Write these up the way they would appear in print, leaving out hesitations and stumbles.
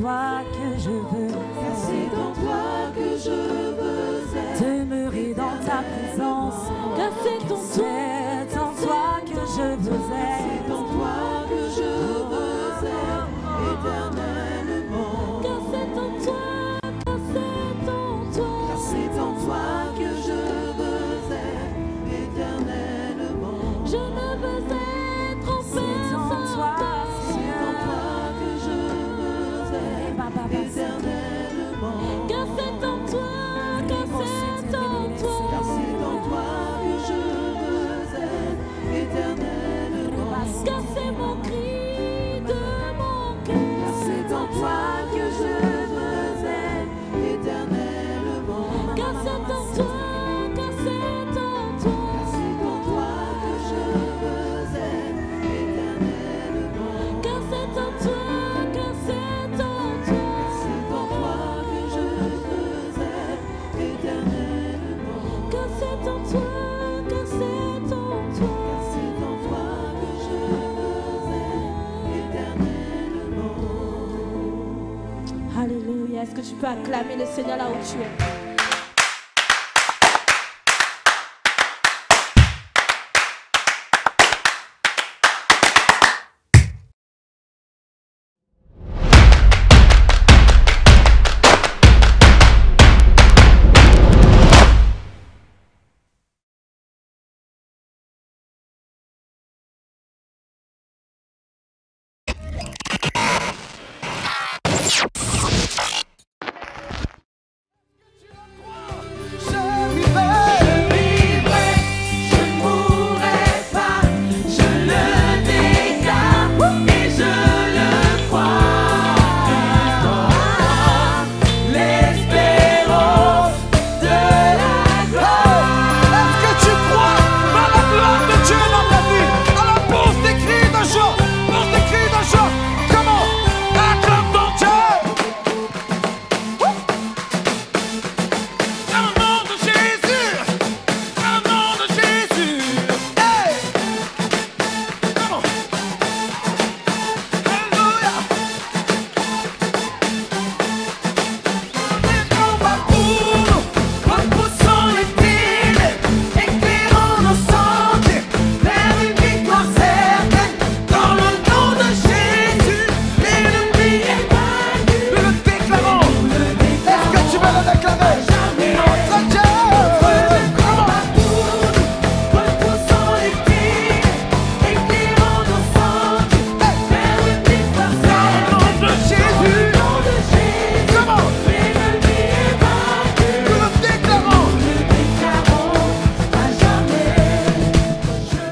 toi que je veux, car c'est en toi que je veux être. demeurer dans ta présence, car c'est en toi. c'est en toi que je veux être. C'est en toi que je veux être éternellement. Car c'est en toi, car c'est en toi. Car c'est en toi que je veux être éternellement. Je ne veux être en paix C'est en sans toi, toi. C'est en toi que je veux être éternellement. Car c'est en toi, car c'est en toi. Car c'est en toi que je veux être éternellement. Car c'est mon cri de mon cœur. Car c'est en toi que je veux être éternellement. Car c'est en toi, car c'est en toi. Car c'est en toi que je veux être éternellement. Car c'est en toi, car c'est en toi. C'est en toi que je veux être éternellement. Car c'est en toi, car c'est en toi. Car c'est en toi que je veux être éternellement. Alléluia. Est-ce que tu peux acclamer le Seigneur là où tu es?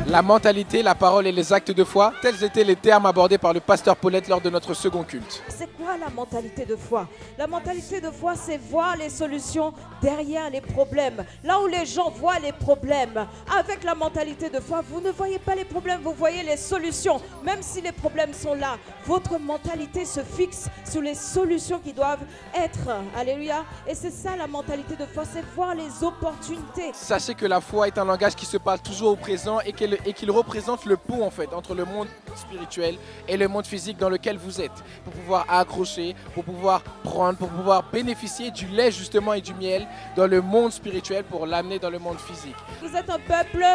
La mentalité, la parole et les actes de foi, tels étaient les termes abordés par le pasteur Paulette lors de notre second culte. C'est quoi la mentalité de foi? La mentalité de foi, c'est voir les solutions derrière les problèmes. Là où les gens voient les problèmes, avec la mentalité de foi, vous ne voyez pas les problèmes, vous voyez les solutions. Même si les problèmes sont là, votre mentalité se fixe sur les solutions qui doivent être. Alléluia. Et c'est ça la mentalité de foi, c'est voir les opportunités. Sachez que la foi est un langage qui se parle toujours au présent et qu'il représente le pont en fait entre le monde spirituel et le monde physique dans lequel vous êtes, pour pouvoir accrocher, pour pouvoir prendre, pour pouvoir bénéficier du lait justement et du miel dans le monde spirituel pour l'amener dans le monde physique. Vous êtes un peuple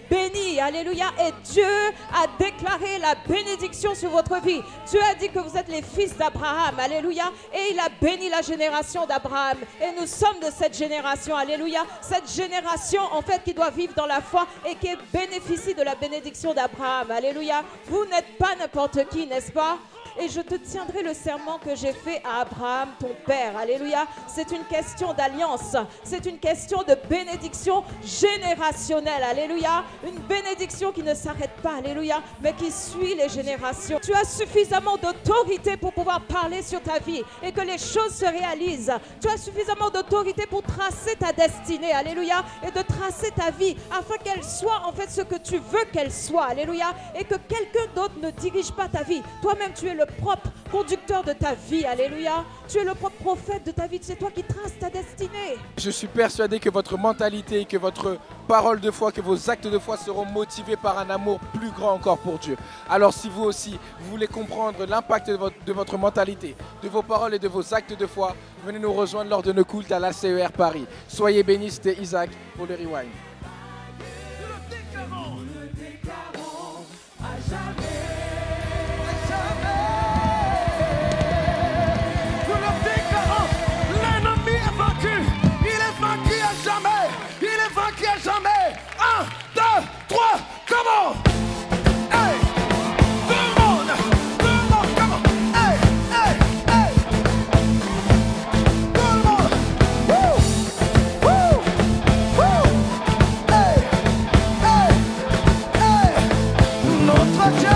béni, alléluia, et Dieu a déclaré la bénédiction sur votre vie. Dieu a dit que vous êtes les fils d'Abraham, alléluia, et il a béni la génération d'Abraham, et nous sommes de cette génération, alléluia, cette génération en fait qui doit vivre dans la foi et qui bénéficie de la bénédiction d'Abraham, alléluia. Vous n'êtes pas n'importe qui, n'est-ce pas? Et je te tiendrai le serment que j'ai fait à Abraham, ton père. Alléluia. C'est une question d'alliance. C'est une question de bénédiction générationnelle. Alléluia. Une bénédiction qui ne s'arrête pas. Alléluia. Mais qui suit les générations. Tu as suffisamment d'autorité pour pouvoir parler sur ta vie et que les choses se réalisent. Tu as suffisamment d'autorité pour tracer ta destinée. Alléluia. Et de tracer ta vie afin qu'elle soit en fait ce que tu veux qu'elle soit. Alléluia. Et que quelqu'un d'autre ne dirige pas ta vie. Toi-même, tu es le le propre conducteur de ta vie. Alléluia. Tu es le propre prophète de ta vie. C'est toi qui traces ta destinée. Je suis persuadé que votre mentalité, que votre parole de foi, que vos actes de foi seront motivés par un amour plus grand encore pour Dieu. Alors si vous aussi, vous voulez comprendre l'impact de votre mentalité, de vos paroles et de vos actes de foi, venez nous rejoindre lors de nos cultes à l'ACER Paris. Soyez bénis, c'était Isaac pour le Rewind. Jamais. 1, 2, 3, comment? Hey! Tout le monde, comment? Hey, hey, hey! Tout le monde! Woo! Woo! Woo! Hey! Hey! Hey! Notre Dieu!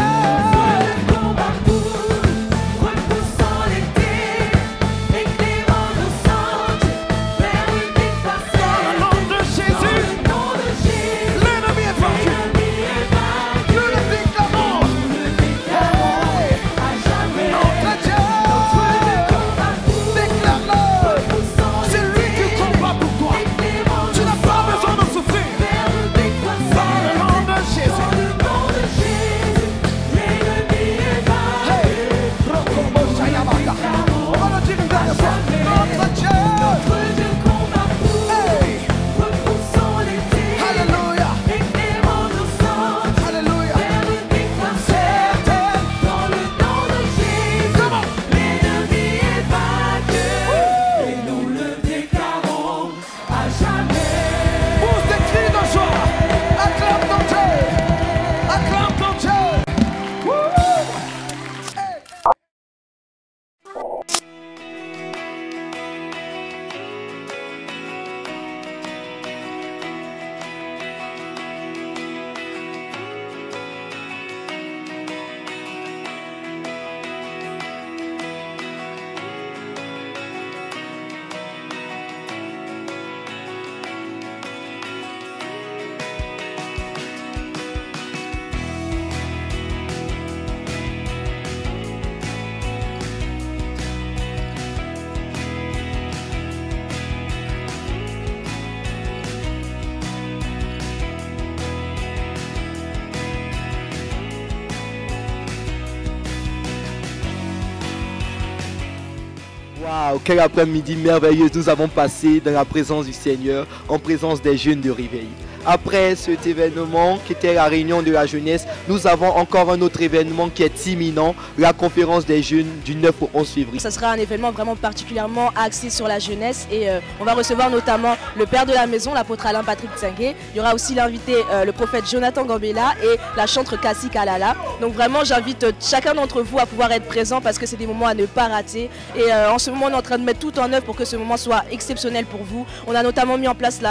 Waouh, quel après-midi merveilleux nous avons passé dans la présence du Seigneur, en présence des jeunes de Réveil. Après cet événement qui était la réunion de la jeunesse, nous avons encore un autre événement qui est imminent, la conférence des jeunes du 9 au 11 février. Ça sera un événement vraiment particulièrement axé sur la jeunesse et on va recevoir notamment le père de la maison, l'apôtre Alain Patrick Tsingué. Il y aura aussi l'invité, le prophète Jonathan Gambela et la chantre Kassi Kalala. Donc vraiment j'invite chacun d'entre vous à pouvoir être présent parce que c'est des moments à ne pas rater. Et en ce moment on est en train de mettre tout en œuvre pour que ce moment soit exceptionnel pour vous. On a notamment mis en place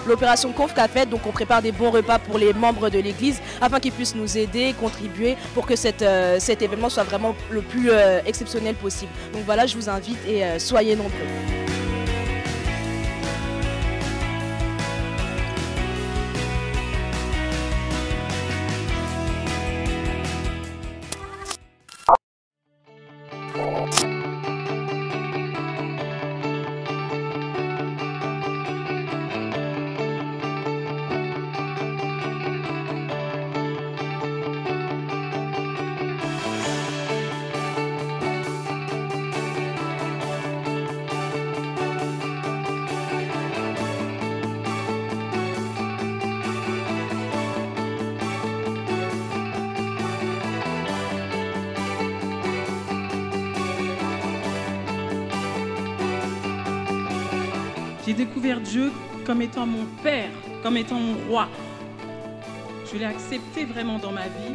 l'opération Conf Café. Donc on prépare des bons repas pour les membres de l'église afin qu'ils puissent nous aider, contribuer pour que cet événement soit vraiment le plus exceptionnel possible. Donc voilà, je vous invite et soyez nombreux. J'ai découvert Dieu comme étant mon Père, comme étant mon roi. Je l'ai accepté vraiment dans ma vie.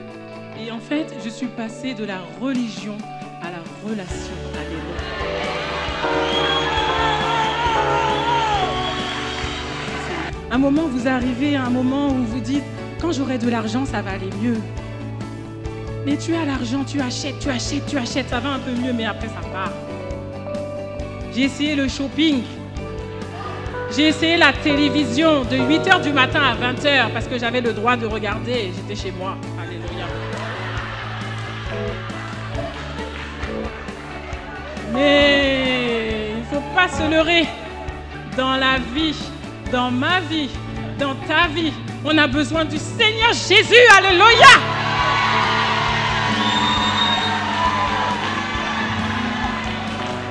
Et en fait, je suis passée de la religion à la relation. Alléluia. Un moment, vous arrivez à un moment où vous dites, quand j'aurai de l'argent, ça va aller mieux. Mais tu as l'argent, tu achètes, ça va un peu mieux, mais après ça part. J'ai essayé le shopping. J'ai essayé la télévision de 8h du matin à 20h parce que j'avais le droit de regarder et j'étais chez moi. Alléluia. Mais il ne faut pas se leurrer. Dans la vie, dans ma vie, dans ta vie, on a besoin du Seigneur Jésus. Alléluia!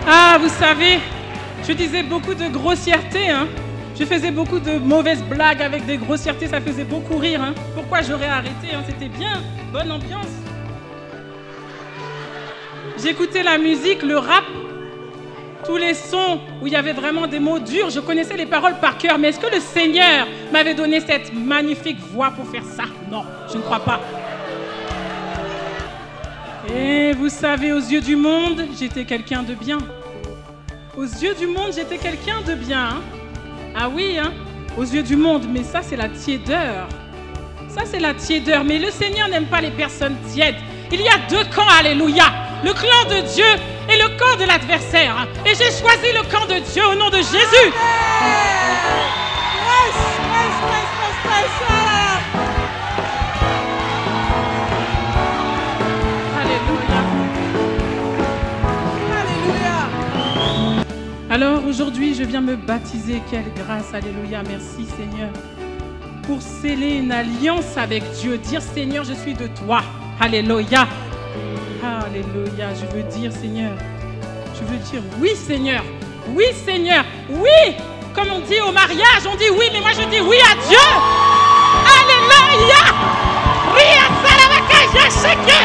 Ah, vous savez, je disais beaucoup de grossièreté, hein. Je faisais beaucoup de mauvaises blagues avec des grossièretés, ça faisait beaucoup rire, hein. Pourquoi j'aurais arrêté, hein? C'était bien, bonne ambiance. J'écoutais la musique, le rap, tous les sons où il y avait vraiment des mots durs, je connaissais les paroles par cœur, mais est-ce que le Seigneur m'avait donné cette magnifique voix pour faire ça? Non, je ne crois pas. Et vous savez, aux yeux du monde, j'étais quelqu'un de bien. Aux yeux du monde, j'étais quelqu'un de bien. Hein? Ah oui, hein? Aux yeux du monde, mais ça, c'est la tiédeur. Ça, c'est la tiédeur. Mais le Seigneur n'aime pas les personnes tièdes. Il y a deux camps, alléluia. Le clan de Dieu et le camp de l'adversaire. Et j'ai choisi le camp de Dieu au nom de Jésus. Alors aujourd'hui, je viens me baptiser. Quelle grâce, alléluia, merci Seigneur. Pour sceller une alliance avec Dieu, dire Seigneur, je suis de toi. Alléluia. Alléluia, je veux dire Seigneur. Je veux dire oui Seigneur. Oui Seigneur. Oui. Comme on dit au mariage, on dit oui, mais moi je dis oui à Dieu. Alléluia. Ria salavaka yasheke.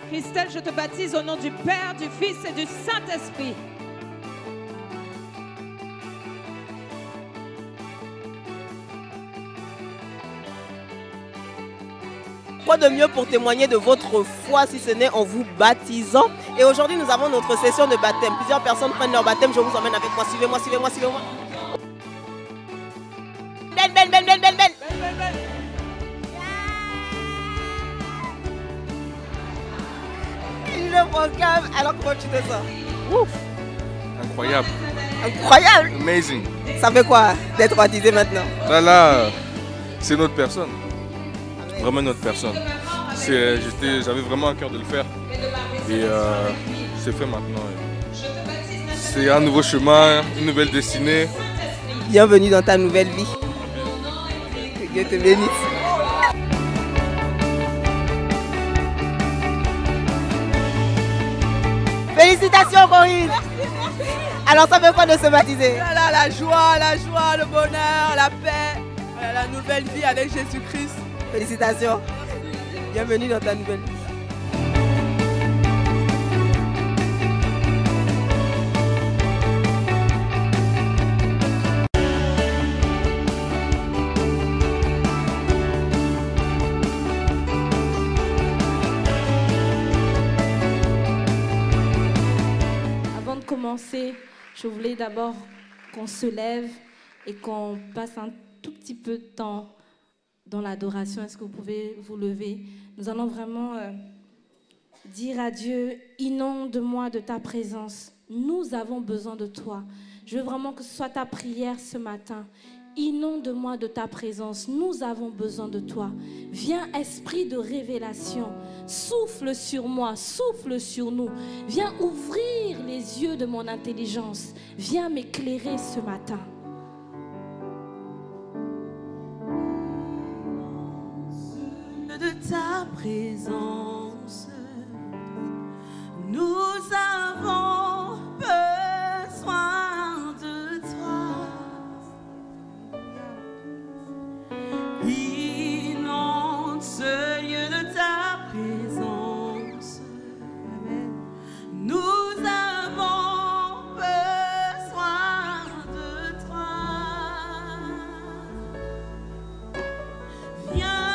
Christelle, je te baptise au nom du Père, du Fils et du Saint-Esprit. Quoi de mieux pour témoigner de votre foi si ce n'est en vous baptisant? Et aujourd'hui, nous avons notre session de baptême. Plusieurs personnes prennent leur baptême. Je vous emmène avec moi. Suivez-moi, suivez-moi, suivez-moi. Ben, ben, ben, ben, ben, ben. Le programme. Alors comment tu te sens? Ouf. Incroyable. Incroyable. Amazing. Ça fait quoi d'être baptisé maintenant? Là, c'est notre personne. Vraiment notre personne. J'avais vraiment un cœur de le faire. Et c'est fait maintenant. C'est un nouveau chemin, une nouvelle destinée. Bienvenue dans ta nouvelle vie. Que Dieu te bénisse. Félicitations Corinne. Alors ça fait quoi de se baptiser? La joie, le bonheur, la paix, la nouvelle vie avec Jésus-Christ. Félicitations. Bienvenue dans ta nouvelle vie. Avant de commencer, je voulais d'abord qu'on se lève et qu'on passe un tout petit peu de temps dans l'adoration. Est-ce que vous pouvez vous lever? Nous allons vraiment dire à Dieu, inonde-moi de ta présence. Nous avons besoin de toi. Je veux vraiment que ce soit ta prière ce matin. Inonde-moi de ta présence. Nous avons besoin de toi. Viens, esprit de révélation. Souffle sur moi, souffle sur nous. Viens ouvrir les yeux de mon intelligence. Viens m'éclairer ce matin. De ta présence, nous avons besoin de toi. Inonde ce lieu de ta présence. Nous avons besoin de toi. Viens.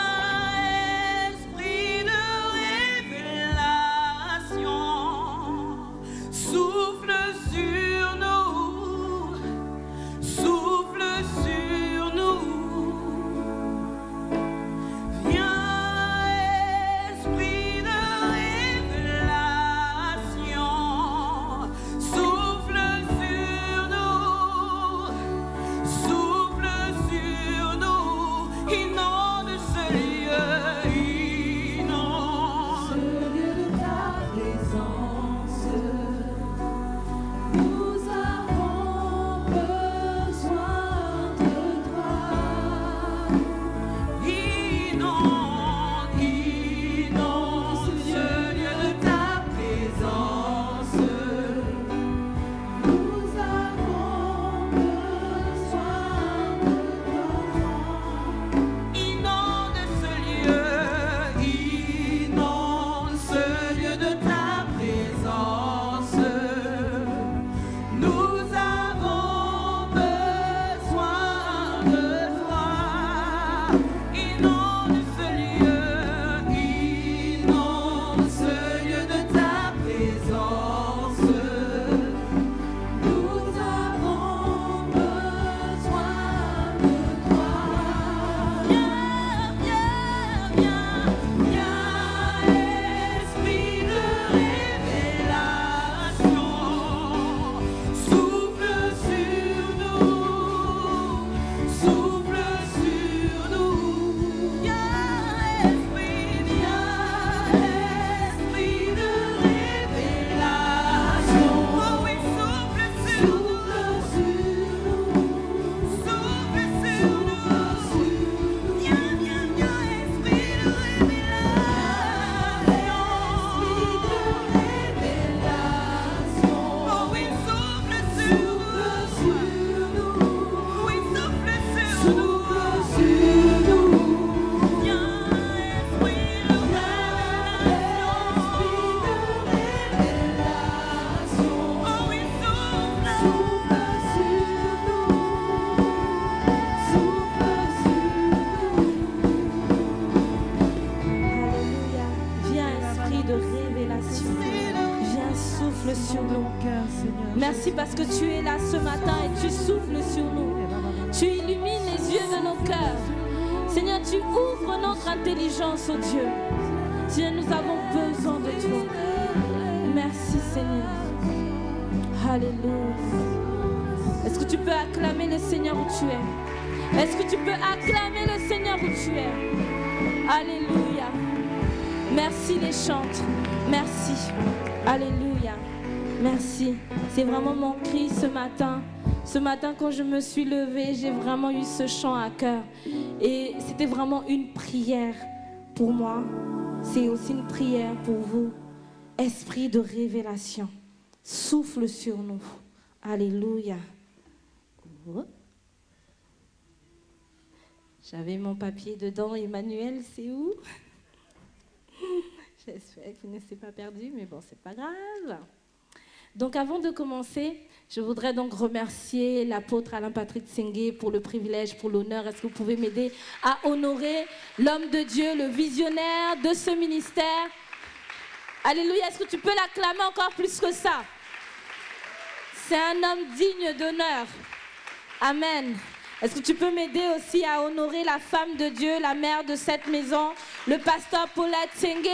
révélation. Viens, souffle sur nous. Merci parce que tu es là ce matin et tu souffles sur nous. Tu illumines les yeux de nos cœurs. Seigneur, tu ouvres notre intelligence, oh Dieu. Seigneur, nous avons besoin de toi. Merci, Seigneur. Alléluia. Est-ce que tu peux acclamer le Seigneur où tu es? Est-ce que tu peux acclamer le Seigneur où tu es? Alléluia. Merci les chantres. Merci. Alléluia. Merci. C'est vraiment mon cri ce matin. Ce matin, quand je me suis levée, j'ai vraiment eu ce chant à cœur. Et c'était vraiment une prière pour moi. C'est aussi une prière pour vous. Esprit de révélation, souffle sur nous. Alléluia. Oh. J'avais mon papier dedans. Emmanuel, c'est où? J'espère qu'il ne s'est pas perdu, mais bon, c'est pas grave. Donc avant de commencer, je voudrais donc remercier l'apôtre Alain-Patrick Tsengue pour le privilège, pour l'honneur. Est-ce que vous pouvez m'aider à honorer l'homme de Dieu, le visionnaire de ce ministère? Alléluia, est-ce que tu peux l'acclamer encore plus que ça? C'est un homme digne d'honneur. Amen. Est-ce que tu peux m'aider aussi à honorer la femme de Dieu, la mère de cette maison, le pasteur Paulette Tsengue?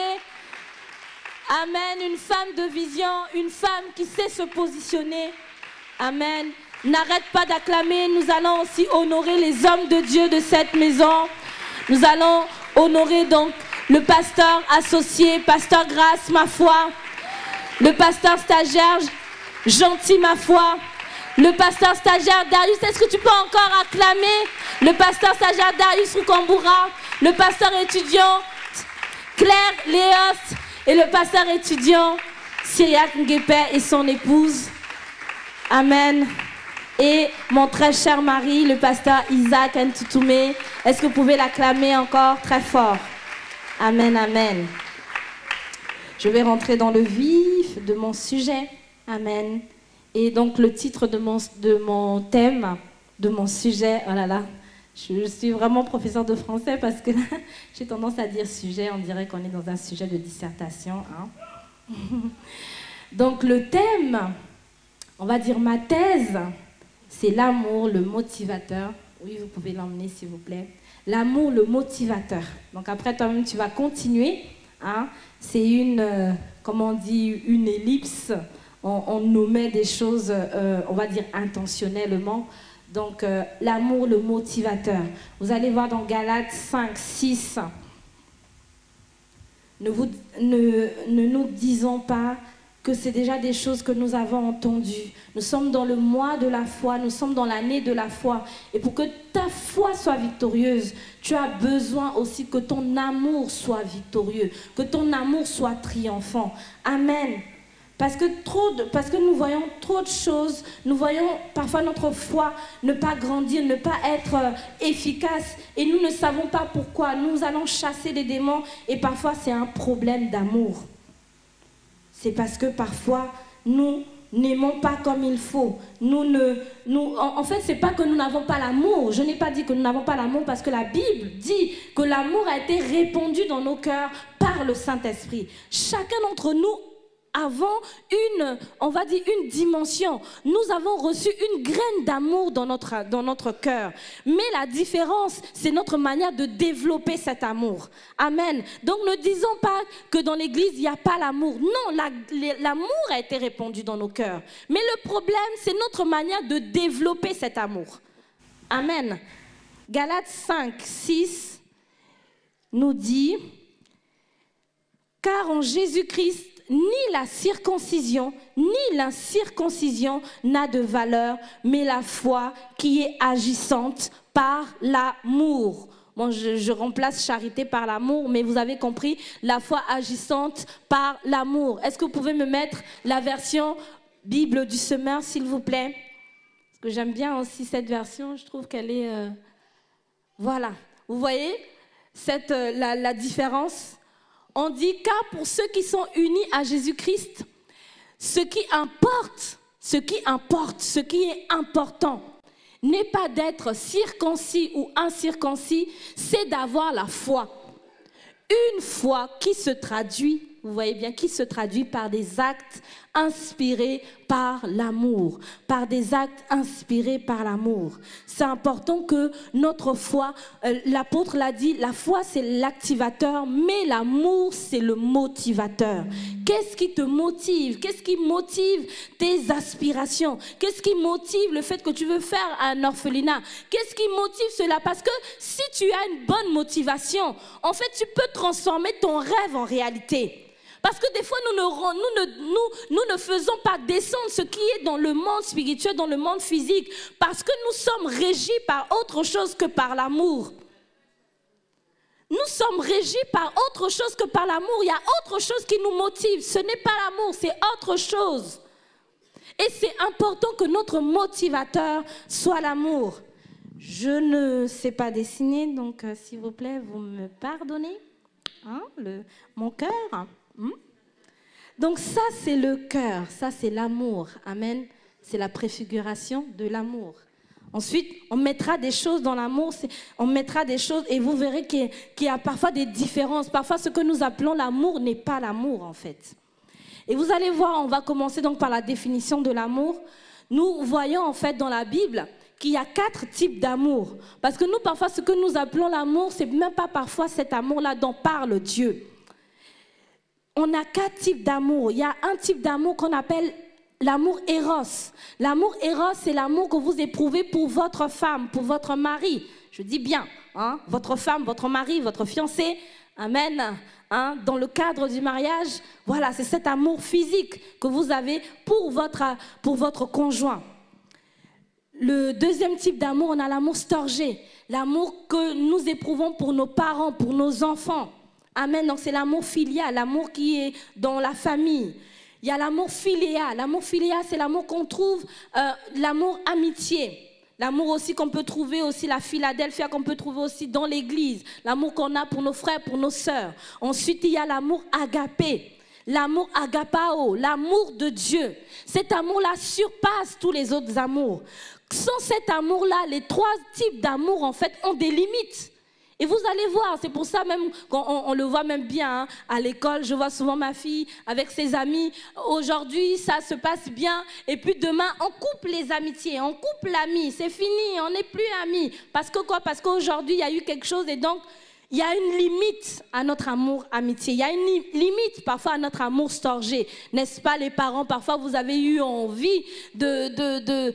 Amen, une femme de vision, une femme qui sait se positionner. Amen. N'arrête pas d'acclamer, nous allons aussi honorer les hommes de Dieu de cette maison. Nous allons honorer donc le pasteur associé, pasteur Grâce, ma foi. Le pasteur stagiaire, Gentil, ma foi. Le pasteur stagiaire Darius, est-ce que tu peux encore acclamer le pasteur stagiaire Darius Rukambura, le pasteur étudiant Claire Léos et le pasteur étudiant Syriac Nguepe et son épouse. Amen. Et mon très cher mari, le pasteur Isaac Ntoutoumé, est-ce que vous pouvez l'acclamer encore très fort? Amen, amen. Je vais rentrer dans le vif de mon sujet. Amen. Et donc le titre de mon thème, de mon sujet, oh là là, je suis vraiment professeur de français parce que j'ai tendance à dire sujet, on dirait qu'on est dans un sujet de dissertation. Hein. Donc le thème, on va dire ma thèse, c'est l'amour, le motivateur. Oui, vous pouvez l'emmener s'il vous plaît. L'amour, le motivateur. Donc après, toi-même, tu vas continuer. Hein. C'est une, comment on dit, une ellipse. On nommait des choses, on va dire, intentionnellement. Donc, l'amour, le motivateur. Vous allez voir dans Galates 5, 6. Ne nous disons pas que c'est déjà des choses que nous avons entendues. Nous sommes dans le mois de la foi, nous sommes dans l'année de la foi. Et pour que ta foi soit victorieuse, tu as besoin aussi que ton amour soit victorieux, que ton amour soit triomphant. Amen. Parce que nous voyons trop de choses, nous voyons parfois notre foi ne pas grandir, ne pas être efficace et nous ne savons pas pourquoi. Nous allons chasser les démons et parfois c'est un problème d'amour. C'est parce que parfois nous n'aimons pas comme il faut. En fait, c'est pas que nous n'avons pas l'amour. Je n'ai pas dit que nous n'avons pas l'amour parce que la Bible dit que l'amour a été répandu dans nos cœurs par le Saint-Esprit. Chacun d'entre nous avons on va dire une dimension. Nous avons reçu une graine d'amour dans notre cœur. Mais la différence, c'est notre manière de développer cet amour. Amen. Donc ne disons pas que dans l'église, il n'y a pas l'amour. Non, l'amour a été répandu dans nos cœurs. Mais le problème, c'est notre manière de développer cet amour. Amen. Galates 5, 6 nous dit, car en Jésus-Christ, ni la circoncision, ni l'incirconcision n'a de valeur, mais la foi qui est agissante par l'amour. Bon, je remplace charité par l'amour, mais vous avez compris, la foi agissante par l'amour. Est-ce que vous pouvez me mettre la version Bible du Semeur, s'il vous plaît? Parce que j'aime bien aussi cette version, je trouve qu'elle est... Voilà, vous voyez la différence? On dit car pour ceux qui sont unis à Jésus-Christ, ce qui est important, n'est pas d'être circoncis ou incirconcis, c'est d'avoir la foi. Une foi qui se traduit vous voyez bien, qui se traduit par des actes inspirés par l'amour, par des actes inspirés par l'amour. C'est important que notre foi, l'apôtre l'a dit, la foi c'est l'activateur, mais l'amour c'est le motivateur. Qu'est-ce qui te motive? Qu'est-ce qui motive tes aspirations? Qu'est-ce qui motive le fait que tu veux faire un orphelinat? Qu'est-ce qui motive cela? Parce que si tu as une bonne motivation, en fait tu peux transformer ton rêve en réalité. Parce que des fois, nous ne faisons pas descendre ce qui est dans le monde spirituel, dans le monde physique, parce que nous sommes régis par autre chose que par l'amour. Nous sommes régis par autre chose que par l'amour. Il y a autre chose qui nous motive. Ce n'est pas l'amour, c'est autre chose. Et c'est important que notre motivateur soit l'amour. Je ne sais pas dessiner, donc s'il vous plaît, vous me pardonnez. Hein, mon cœur. Donc ça c'est le cœur, ça c'est l'amour, amen, c'est la préfiguration de l'amour. Ensuite on mettra des choses dans l'amour, on mettra des choses et vous verrez qu'il y a parfois des différences, parfois ce que nous appelons l'amour n'est pas l'amour en fait. Et vous allez voir, on va commencer donc par la définition de l'amour. Nous voyons en fait dans la Bible qu'il y a 4 types d'amour, parce que nous parfois ce que nous appelons l'amour, c'est même pas parfois cet amour-là dont parle Dieu. On a 4 types d'amour. Il y a un type d'amour qu'on appelle l'amour éros. L'amour éros, c'est l'amour que vous éprouvez pour votre femme, pour votre mari. Je dis bien, hein, votre femme, votre mari, votre fiancé. Amen. Hein, dans le cadre du mariage, voilà, c'est cet amour physique que vous avez pour votre conjoint. Le deuxième type d'amour, on a l'amour storgé. L'amour que nous éprouvons pour nos parents, pour nos enfants. Amen, donc c'est l'amour filial, l'amour qui est dans la famille. Il y a l'amour philéa. L'amour philéa, c'est l'amour qu'on trouve, l'amour amitié. L'amour aussi qu'on peut trouver aussi, la Philadelphia qu'on peut trouver aussi dans l'église. L'amour qu'on a pour nos frères, pour nos sœurs. Ensuite, il y a l'amour agapé. L'amour agapao, l'amour de Dieu. Cet amour-là surpasse tous les autres amours. Sans cet amour-là, les 3 types d'amour, en fait, ont des limites. Et vous allez voir, c'est pour ça même qu'on le voit même bien hein, à l'école. Je vois souvent ma fille avec ses amis. Aujourd'hui, ça se passe bien. Et puis demain, on coupe les amitiés, on coupe l'ami. C'est fini, on n'est plus amis. Parce que quoi? Parce qu'aujourd'hui, il y a eu quelque chose et donc il y a une limite à notre amour amitié. Il y a une limite parfois à notre amour storgé. N'est-ce pas les parents? Parfois vous avez eu envie de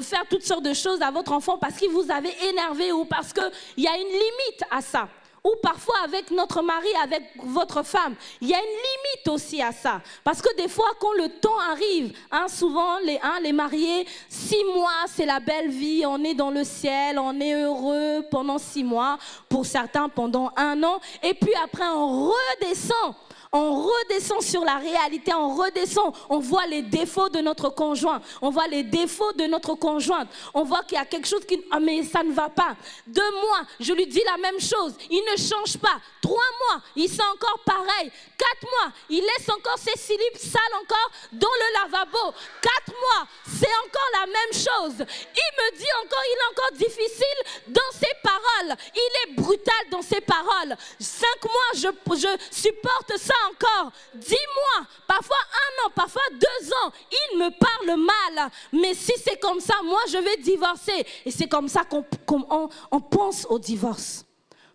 faire toutes sortes de choses à votre enfant parce qu'il vous avait énervé ou parce qu'il y a une limite à ça. Ou parfois avec notre mari, avec votre femme, il y a une limite aussi à ça. Parce que des fois, quand le temps arrive, hein, souvent les mariés, 6 mois, c'est la belle vie, on est dans le ciel, on est heureux pendant 6 mois, pour certains pendant 1 an, et puis après on redescend. On redescend sur la réalité, on redescend, on voit les défauts de notre conjoint, on voit les défauts de notre conjointe, on voit qu'il y a quelque chose qui... Ah, mais ça ne va pas. 2 mois, je lui dis la même chose, il ne change pas. 3 mois, il sent encore pareil. 4 mois, il laisse encore ses slips sales encore dans le lavabo. 4 mois, c'est encore la même chose. Il me dit encore, il est encore difficile dans ses paroles. Il est brutal dans ses paroles. 5 mois, je supporte ça encore. 10 mois, parfois 1 an, parfois 2 ans, il me parle mal. Mais si c'est comme ça, moi je vais divorcer. Et c'est comme ça qu'on pense au divorce.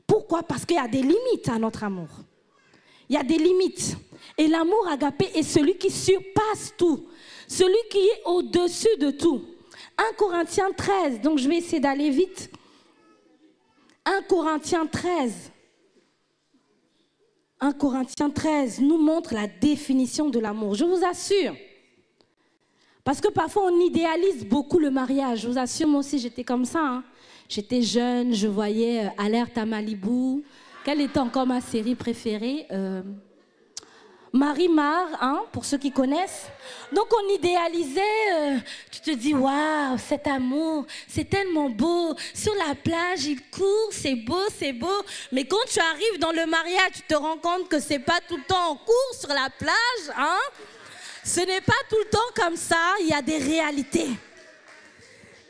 Pourquoi? Parce qu'il y a des limites à notre amour. Il y a des limites. Et l'amour agapé est celui qui surpasse tout. Celui qui est au-dessus de tout. 1 Corinthiens 13, donc je vais essayer d'aller vite. 1 Corinthiens 13. 1 Corinthiens 13 nous montre la définition de l'amour. Je vous assure. Parce que parfois on idéalise beaucoup le mariage. Je vous assure, moi aussi j'étais comme ça. Hein. J'étais jeune, je voyais Alerte à Malibu. Quelle était encore ma série préférée? Marie-Mar, hein, pour ceux qui connaissent. Donc on idéalisait, tu te dis, waouh, cet amour, c'est tellement beau. Sur la plage, il court, c'est beau, c'est beau. Mais quand tu arrives dans le mariage, tu te rends compte que c'est pas tout le temps en cours sur la plage, hein. Ce n'est pas tout le temps comme ça, il y a des réalités.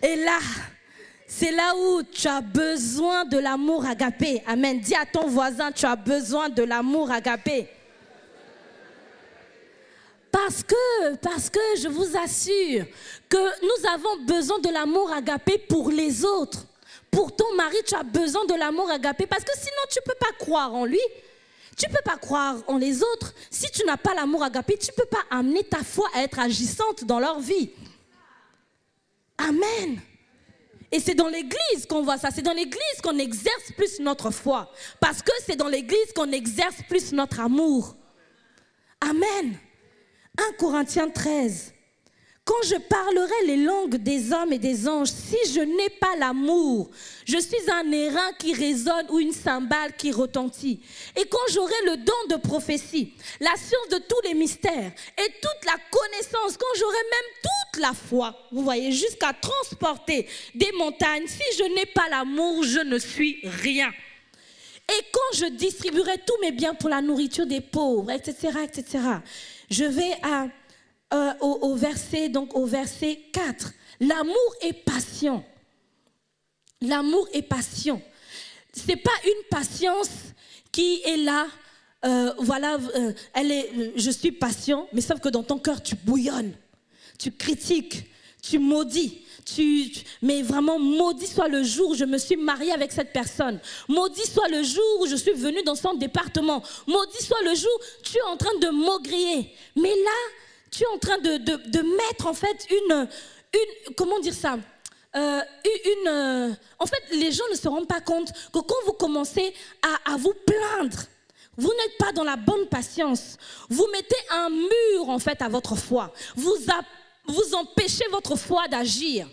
Et là, c'est là où tu as besoin de l'amour agapé. Amen. Dis à ton voisin, tu as besoin de l'amour agapé. Parce que je vous assure que nous avons besoin de l'amour agapé pour les autres. Pour ton mari, tu as besoin de l'amour agapé parce que sinon tu ne peux pas croire en lui. Tu ne peux pas croire en les autres. Si tu n'as pas l'amour agapé, tu ne peux pas amener ta foi à être agissante dans leur vie. Amen. Et c'est dans l'église qu'on voit ça. C'est dans l'église qu'on exerce plus notre foi. Parce que c'est dans l'église qu'on exerce plus notre amour. Amen. 1 Corinthiens 13. Quand je parlerai les langues des hommes et des anges, si je n'ai pas l'amour, je suis un airain qui résonne ou une cymbale qui retentit. Et quand j'aurai le don de prophétie, la science de tous les mystères et toute la connaissance, quand j'aurai même toute la foi, vous voyez, jusqu'à transporter des montagnes, si je n'ai pas l'amour, je ne suis rien. Et quand je distribuerai tous mes biens pour la nourriture des pauvres, etc., etc., je vais au verset 4. L'amour est patient. L'amour est patient. Ce n'est pas une patience qui est là, je suis patient, mais sauf que dans ton cœur, tu bouillonnes, tu critiques, tu maudis. Mais vraiment, maudit soit le jour où je me suis mariée avec cette personne. Maudit soit le jour où je suis venue dans son département. Maudit soit le jour où tu es en train de maugréer. Mais là, tu es en train de mettre en fait comment dire ça, en fait, les gens ne se rendent pas compte que quand vous commencez à vous plaindre, vous n'êtes pas dans la bonne patience. Vous mettez un mur en fait à votre foi. Vous empêchez votre foi d'agir.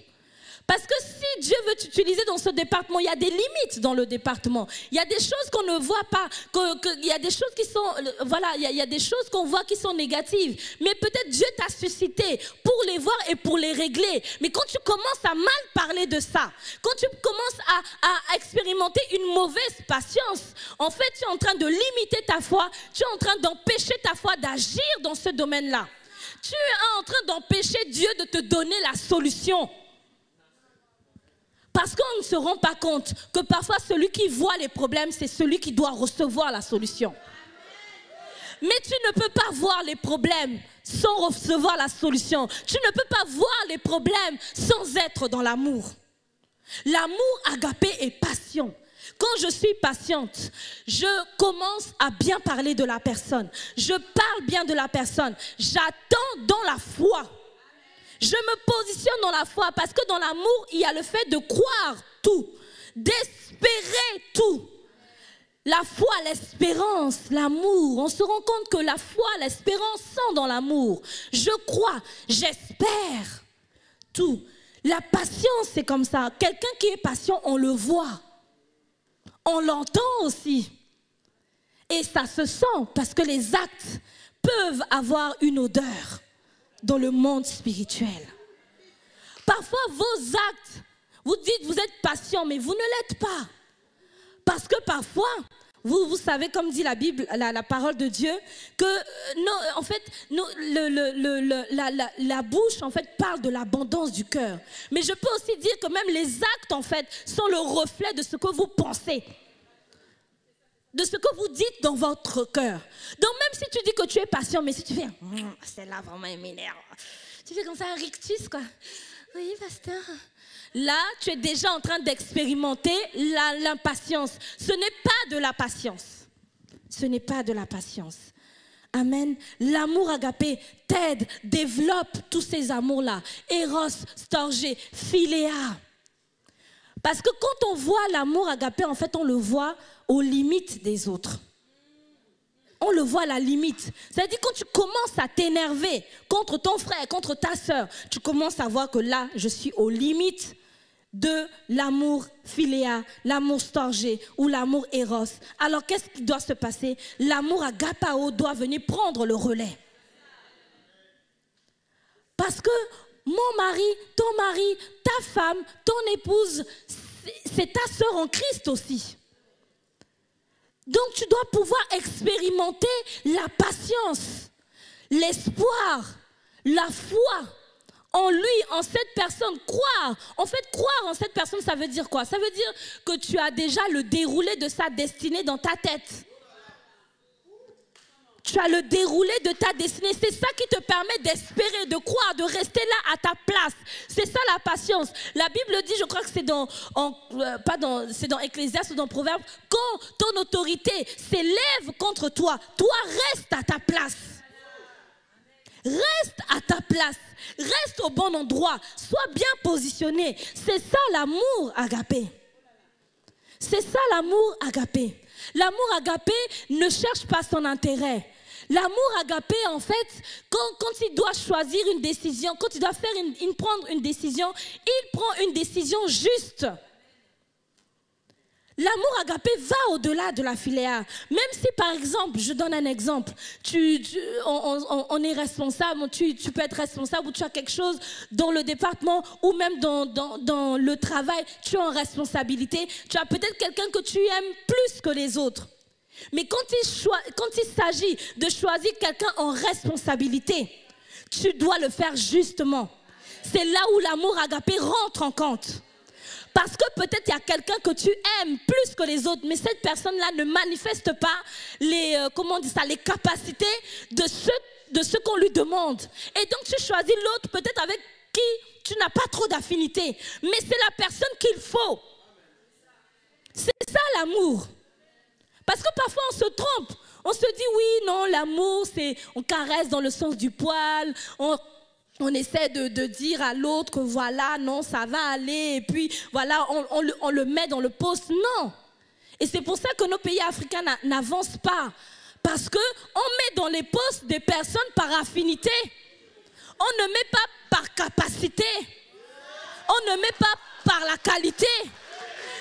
Parce que si Dieu veut t'utiliser dans ce département, il y a des limites dans le département. Il y a des choses qu'on ne voit pas. Il y a des choses qui sont... Voilà, il y a des choses qu'on voit qui sont négatives. Mais peut-être Dieu t'a suscité pour les voir et pour les régler. Mais quand tu commences à mal parler de ça, quand tu commences à expérimenter une mauvaise patience, en fait, tu es en train de limiter ta foi. Tu es en train d'empêcher ta foi d'agir dans ce domaine-là. Tu es en train d'empêcher Dieu de te donner la solution. Parce qu'on ne se rend pas compte que parfois celui qui voit les problèmes, c'est celui qui doit recevoir la solution. Mais tu ne peux pas voir les problèmes sans recevoir la solution. Tu ne peux pas voir les problèmes sans être dans l'amour. L'amour agapé est patient. Quand je suis patiente, je commence à bien parler de la personne. Je parle bien de la personne. J'attends dans la foi. Je me positionne dans la foi parce que dans l'amour, il y a le fait de croire tout, d'espérer tout. La foi, l'espérance, l'amour. On se rend compte que la foi, l'espérance sont dans l'amour. Je crois, j'espère tout. La patience, c'est comme ça. Quelqu'un qui est patient, on le voit. On l'entend aussi. Et ça se sent parce que les actes peuvent avoir une odeur dans le monde spirituel. Parfois, vos actes, vous dites vous êtes patient, mais vous ne l'êtes pas. Parce que parfois, vous savez, comme dit la Bible, la parole de Dieu, que en fait, la bouche en fait, parle de l'abondance du cœur. Mais je peux aussi dire que même les actes en fait, sont le reflet de ce que vous pensez. De ce que vous dites dans votre cœur. Donc même si tu dis que tu es patient, mais si tu fais celle-là vraiment elle m'énerve, tu fais comme ça un rictus quoi. Oui pasteur. Là tu es déjà en train d'expérimenter l'impatience. Ce n'est pas de la patience. Ce n'est pas de la patience. Amen. L'amour agapé t'aide, développe tous ces amours-là. Eros, storgé, philéa. Parce que quand on voit l'amour agapé, en fait, on le voit aux limites des autres. On le voit à la limite. C'est-à-dire quand tu commences à t'énerver contre ton frère, contre ta sœur, tu commences à voir que là, je suis aux limites de l'amour philéa, l'amour storgé ou l'amour eros. Alors qu'est-ce qui doit se passer? L'amour agapao doit venir prendre le relais. Parce que mon mari, ton mari, ta femme, ton épouse, c'est ta sœur en Christ aussi. Donc tu dois pouvoir expérimenter la patience, l'espoir, la foi en lui, en cette personne, croire. En fait, croire en cette personne, ça veut dire quoi? Ça veut dire que tu as déjà le déroulé de sa destinée dans ta tête. Tu as le déroulé de ta destinée. C'est ça qui te permet permet d'espérer, de croire, de rester là à ta place. C'est ça la patience. La Bible dit, je crois que c'est c'est dans Ecclésiaste ou dans Proverbes, quand ton autorité s'élève contre toi, toi reste à ta place. Reste à ta place, reste au bon endroit, sois bien positionné. C'est ça l'amour agapé. C'est ça l'amour agapé. L'amour agapé ne cherche pas son intérêt. L'amour agapé, en fait, quand il doit choisir une décision, quand il doit prendre une décision, il prend une décision juste. L'amour agapé va au-delà de la philéa. Même si, par exemple, je donne un exemple, on est responsable, tu peux être responsable ou tu as quelque chose dans le département ou même dans le travail, tu es en responsabilité, tu as peut-être quelqu'un que tu aimes plus que les autres. Mais quand il s'agit de choisir quelqu'un en responsabilité, tu dois le faire justement. C'est là où l'amour agapé rentre en compte. Parce que peut-être il y a quelqu'un que tu aimes plus que les autres, mais cette personne-là ne manifeste pas les capacités de ce qu'on lui demande. Et donc tu choisis l'autre peut-être avec qui tu n'as pas trop d'affinité, mais c'est la personne qu'il faut. C'est ça l'amour. Parce que parfois on se trompe. On se dit oui, non, l'amour, c'est on caresse dans le sens du poil, on essaie de dire à l'autre que voilà, non, ça va aller, et puis voilà, on le met dans le poste. Non. Et c'est pour ça que nos pays africains n'avancent pas. Parce qu'on met dans les postes des personnes par affinité. On ne met pas par capacité. On ne met pas par la qualité.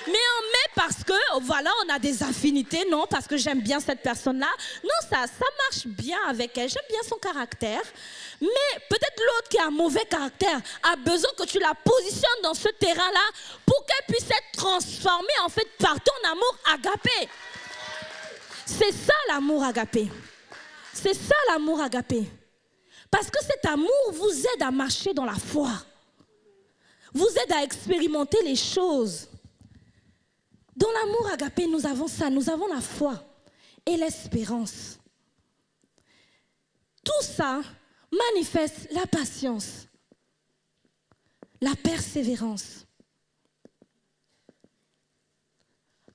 Mais on met parce que, voilà, on a des affinités, non, parce que j'aime bien cette personne-là. Non, ça marche bien avec elle, j'aime bien son caractère. Mais peut-être l'autre qui a un mauvais caractère a besoin que tu la positionnes dans ce terrain-là pour qu'elle puisse être transformée, en fait, par ton amour agapé. C'est ça l'amour agapé. C'est ça l'amour agapé. Parce que cet amour vous aide à marcher dans la foi. Vous aide à expérimenter les choses. Dans l'amour agapé, nous avons ça, nous avons la foi et l'espérance. Tout ça manifeste la patience, la persévérance.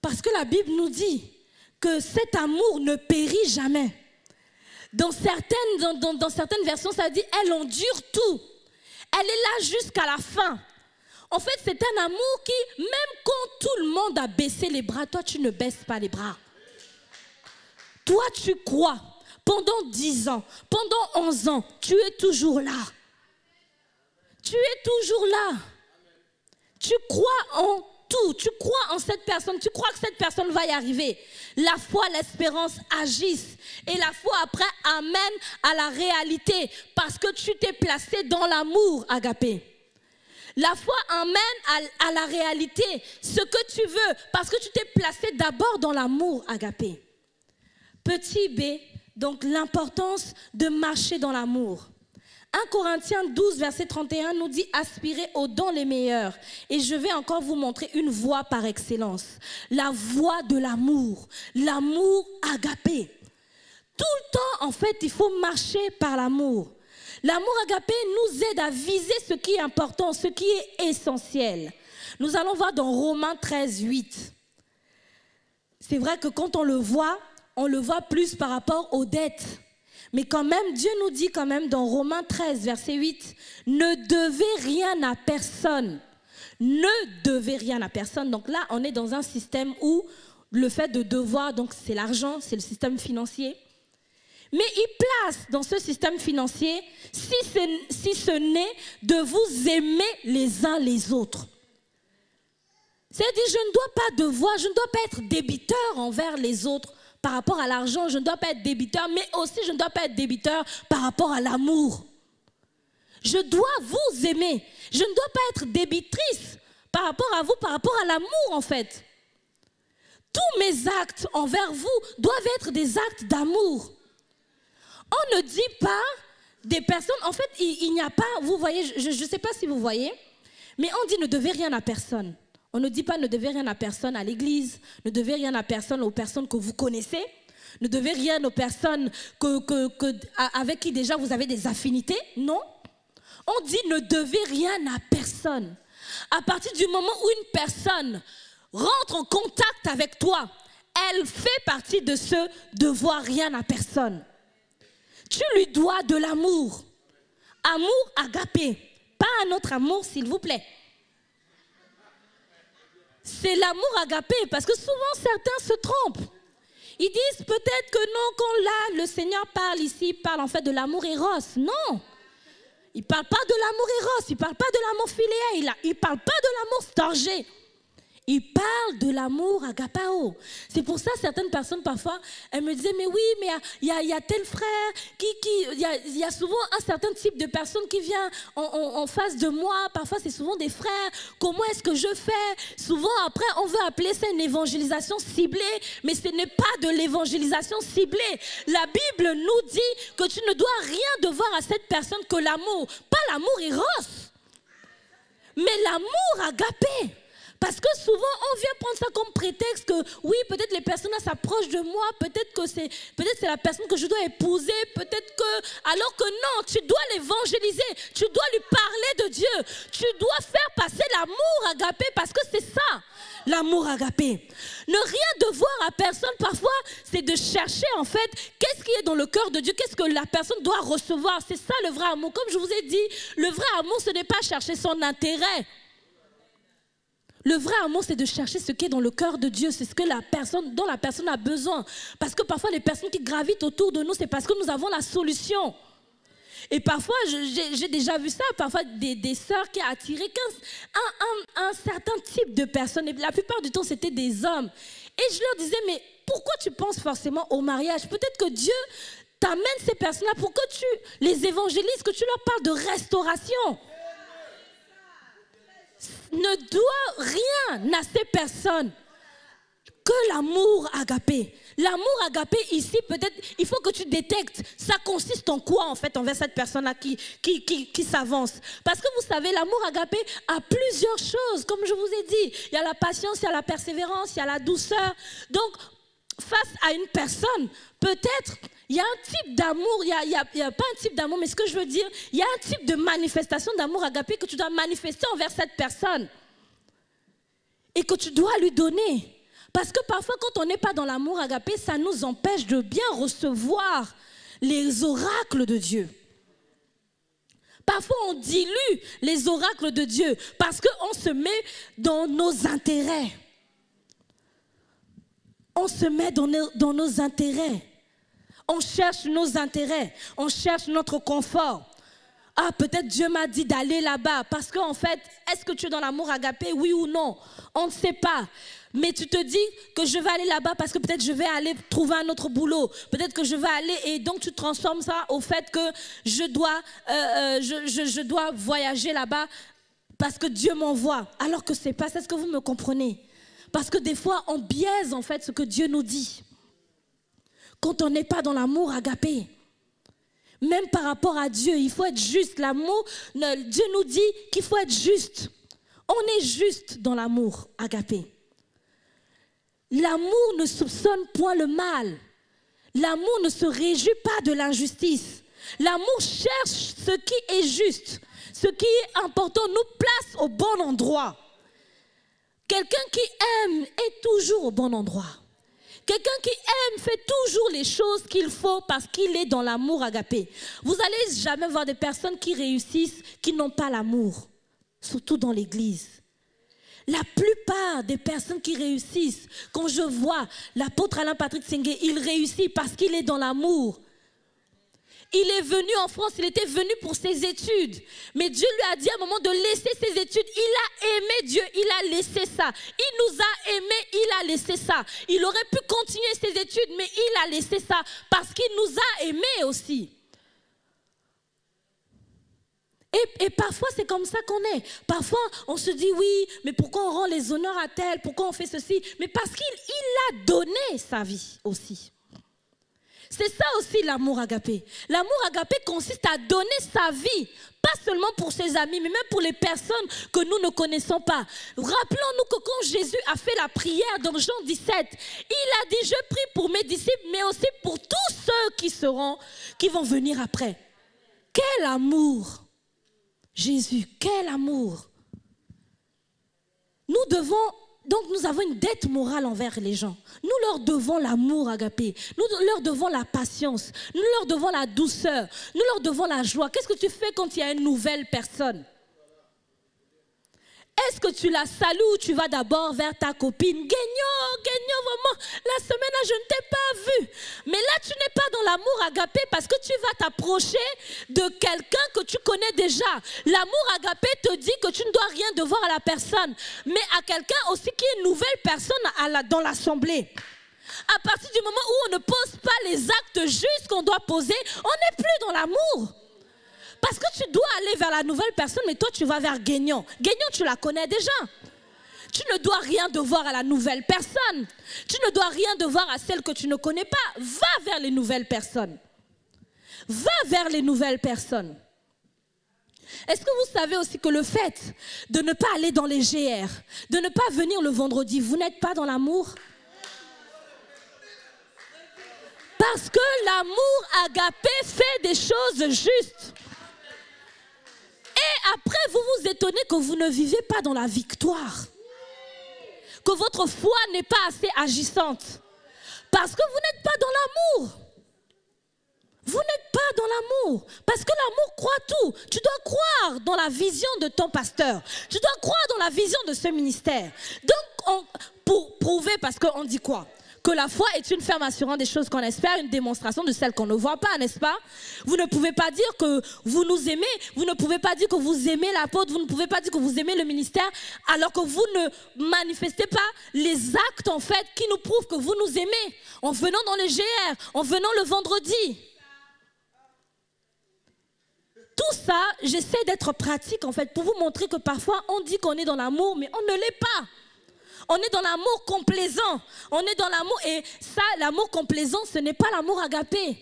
Parce que la Bible nous dit que cet amour ne périt jamais. Dans certaines versions, ça dit « elle endure tout ». Elle est là jusqu'à la fin. En fait, c'est un amour qui, même quand tout le monde a baissé les bras, toi, tu ne baisses pas les bras. Toi, tu crois. Pendant 10 ans, pendant 11 ans, tu es toujours là. Tu es toujours là. Tu crois en tout. Tu crois en cette personne. Tu crois que cette personne va y arriver. La foi, l'espérance agissent. Et la foi, après, amène à la réalité. Parce que tu t'es placé dans l'amour agapé. La foi amène à la réalité ce que tu veux parce que tu t'es placé d'abord dans l'amour agapé. Petit b, donc l'importance de marcher dans l'amour. 1 Corinthiens 12, verset 31 nous dit « Aspirez aux dons les meilleurs ». Et je vais encore vous montrer une voie par excellence. La voie de l'amour, l'amour agapé. Tout le temps, en fait, il faut marcher par l'amour. L'amour agapé nous aide à viser ce qui est important, ce qui est essentiel. Nous allons voir dans Romains 13, 8. C'est vrai que quand on le voit plus par rapport aux dettes. Mais quand même, Dieu nous dit quand même dans Romains 13, verset 8, « Ne devez rien à personne. » Ne devez rien à personne. Donc là, on est dans un système où le fait de devoir, donc c'est l'argent, c'est le système financier. Mais il place dans ce système financier, si ce n'est de vous aimer les uns les autres. C'est-à-dire, je ne dois pas devoir, je ne dois pas être débiteur envers les autres par rapport à l'argent, je ne dois pas être débiteur, mais aussi je ne dois pas être débiteur par rapport à l'amour. Je dois vous aimer, je ne dois pas être débitrice par rapport à vous, par rapport à l'amour en fait. Tous mes actes envers vous doivent être des actes d'amour. On ne dit pas des personnes, en fait, il n'y a pas, vous voyez, je ne sais pas si vous voyez, mais on dit ne devez rien à personne. On ne dit pas ne devez rien à personne à l'église, ne devez rien à personne aux personnes que vous connaissez. Ne devez rien aux personnes avec qui déjà vous avez des affinités. Non. On dit ne devez rien à personne. À partir du moment où une personne rentre en contact avec toi, elle fait partie de ce devoir rien à personne. Tu lui dois de l'amour. Amour agapé. Pas un autre amour, s'il vous plaît. C'est l'amour agapé, parce que souvent certains se trompent. Ils disent peut-être que non, quand là, le Seigneur parle ici, il parle en fait de l'amour éros. Non. Il ne parle pas de l'amour éros, il ne parle pas de l'amour philéa, il ne parle pas de l'amour storgé. Il parle de l'amour agapao. C'est pour ça certaines personnes parfois, elles me disaient, mais oui, mais il y a tel frère, il y a souvent un certain type de personne qui vient en face de moi. Parfois c'est souvent des frères. Comment est-ce que je fais? Souvent après on veut appeler ça une évangélisation ciblée, mais ce n'est pas de l'évangélisation ciblée. La Bible nous dit que tu ne dois rien devoir à cette personne que l'amour. Pas l'amour éros, mais l'amour agapé. Parce que souvent, on vient prendre ça comme prétexte que, oui, peut-être les personnes s'approchent de moi, peut-être que c'est la personne que je dois épouser, peut-être que... Alors que non, tu dois l'évangéliser, tu dois lui parler de Dieu, tu dois faire passer l'amour agapé, parce que c'est ça, l'amour agapé. Ne rien devoir à personne, parfois, c'est de chercher, en fait, qu'est-ce qui est dans le cœur de Dieu, qu'est-ce que la personne doit recevoir. C'est ça le vrai amour. Comme je vous ai dit, le vrai amour, ce n'est pas chercher son intérêt. Le vrai amour, c'est de chercher ce qui est dans le cœur de Dieu. C'est ce que dont la personne a besoin. Parce que parfois, les personnes qui gravitent autour de nous, c'est parce que nous avons la solution. Et parfois, j'ai déjà vu ça, parfois des sœurs qui attiraient un certain type de personnes. Et la plupart du temps, c'était des hommes. Et je leur disais, mais pourquoi tu penses forcément au mariage? Peut-être que Dieu t'amène ces personnes-là pour que tu les évangélises, que tu leur parles de restauration. Ne doit rien à ces personnes que l'amour agapé. L'amour agapé ici, peut-être, il faut que tu détectes, ça consiste en quoi en fait envers cette personne-là qui s'avance. Parce que vous savez, l'amour agapé a plusieurs choses, comme je vous ai dit. Il y a la patience, il y a la persévérance, il y a la douceur. Donc, face à une personne, peut-être, il y a un type d'amour, il y a pas un type d'amour, mais ce que je veux dire, il y a un type de manifestation d'amour agapé que tu dois manifester envers cette personne et que tu dois lui donner. Parce que parfois, quand on n'est pas dans l'amour agapé, ça nous empêche de bien recevoir les oracles de Dieu. Parfois, on dilue les oracles de Dieu parce qu'on se met dans nos intérêts. On se met dans nos intérêts. On cherche nos intérêts. On cherche notre confort. Ah, peut-être Dieu m'a dit d'aller là-bas. Parce qu'en fait, est-ce que tu es dans l'amour agapé, oui ou non? On ne sait pas. Mais tu te dis que je vais aller là-bas parce que peut-être je vais aller trouver un autre boulot. Peut-être que je vais aller et donc tu transformes ça au fait que je dois voyager là-bas parce que Dieu m'envoie. Alors que c'est pas ça. Est-ce que vous me comprenez? Parce que des fois, on biaise en fait ce que Dieu nous dit. Quand on n'est pas dans l'amour agapé. Même par rapport à Dieu, il faut être juste. L'amour, Dieu nous dit qu'il faut être juste. On est juste dans l'amour agapé. L'amour ne soupçonne point le mal. L'amour ne se réjouit pas de l'injustice. L'amour cherche ce qui est juste. Ce qui est important nous place au bon endroit. Quelqu'un qui aime est toujours au bon endroit. Quelqu'un qui aime fait toujours les choses qu'il faut parce qu'il est dans l'amour agapé. Vous n'allez jamais voir des personnes qui réussissent, qui n'ont pas l'amour, surtout dans l'église. La plupart des personnes qui réussissent, quand je vois l'apôtre Alain Patrick Tsengue, il réussit parce qu'il est dans l'amour. Il est venu en France, il était venu pour ses études. Mais Dieu lui a dit à un moment de laisser ses études. Il a aimé Dieu, il a laissé ça. Il nous a aimés, il a laissé ça. Il aurait pu continuer ses études, mais il a laissé ça parce qu'il nous a aimés aussi. Et parfois, c'est comme ça qu'on est. Parfois, on se dit, oui, mais pourquoi on rend les honneurs à tel? Pourquoi on fait ceci? Mais parce qu'il a donné sa vie aussi. C'est ça aussi l'amour agapé. L'amour agapé consiste à donner sa vie, pas seulement pour ses amis, mais même pour les personnes que nous ne connaissons pas. Rappelons-nous que quand Jésus a fait la prière dans Jean 17, il a dit, je prie pour mes disciples, mais aussi pour tous ceux qui vont venir après. Quel amour! Jésus, quel amour! Nous avons une dette morale envers les gens. Nous leur devons l'amour agapé. Nous leur devons la patience. Nous leur devons la douceur. Nous leur devons la joie. Qu'est-ce que tu fais quand il y a une nouvelle personne? Est-ce que tu la salues ou tu vas d'abord vers ta copine? Guénion, vraiment, la semaine là, je ne t'ai pas vu. Mais là, tu n'es pas dans l'amour agapé parce que tu vas t'approcher de quelqu'un que tu connais déjà. L'amour agapé te dit que tu ne dois rien devoir à la personne, mais à quelqu'un aussi qui est une nouvelle personne dans l'assemblée. À partir du moment où on ne pose pas les actes justes qu'on doit poser, on n'est plus dans l'amour. Parce que tu dois aller vers la nouvelle personne, mais toi tu vas vers Guénion. Guénion, tu la connais déjà. Tu ne dois rien devoir à la nouvelle personne. Tu ne dois rien devoir à celle que tu ne connais pas. Va vers les nouvelles personnes. Va vers les nouvelles personnes. Est-ce que vous savez aussi que le fait de ne pas aller dans les GR, de ne pas venir le vendredi, vous n'êtes pas dans l'amour? Parce que l'amour agapé fait des choses justes. Et après, vous vous étonnez que vous ne vivez pas dans la victoire. Que votre foi n'est pas assez agissante. Parce que vous n'êtes pas dans l'amour. Vous n'êtes pas dans l'amour. Parce que l'amour croit tout. Tu dois croire dans la vision de ton pasteur. Tu dois croire dans la vision de ce ministère. Donc, pour prouver, parce qu'on dit quoi? Que la foi est une ferme assurance des choses qu'on espère, une démonstration de celles qu'on ne voit pas, n'est-ce pas? Vous ne pouvez pas dire que vous nous aimez, vous ne pouvez pas dire que vous aimez l'apôtre, vous ne pouvez pas dire que vous aimez le ministère, alors que vous ne manifestez pas les actes en fait qui nous prouvent que vous nous aimez, en venant dans les GR, en venant le vendredi. Tout ça, j'essaie d'être pratique en fait, pour vous montrer que parfois on dit qu'on est dans l'amour, mais on ne l'est pas. On est dans l'amour complaisant. On est dans l'amour. Et ça, l'amour complaisant, ce n'est pas l'amour agapé.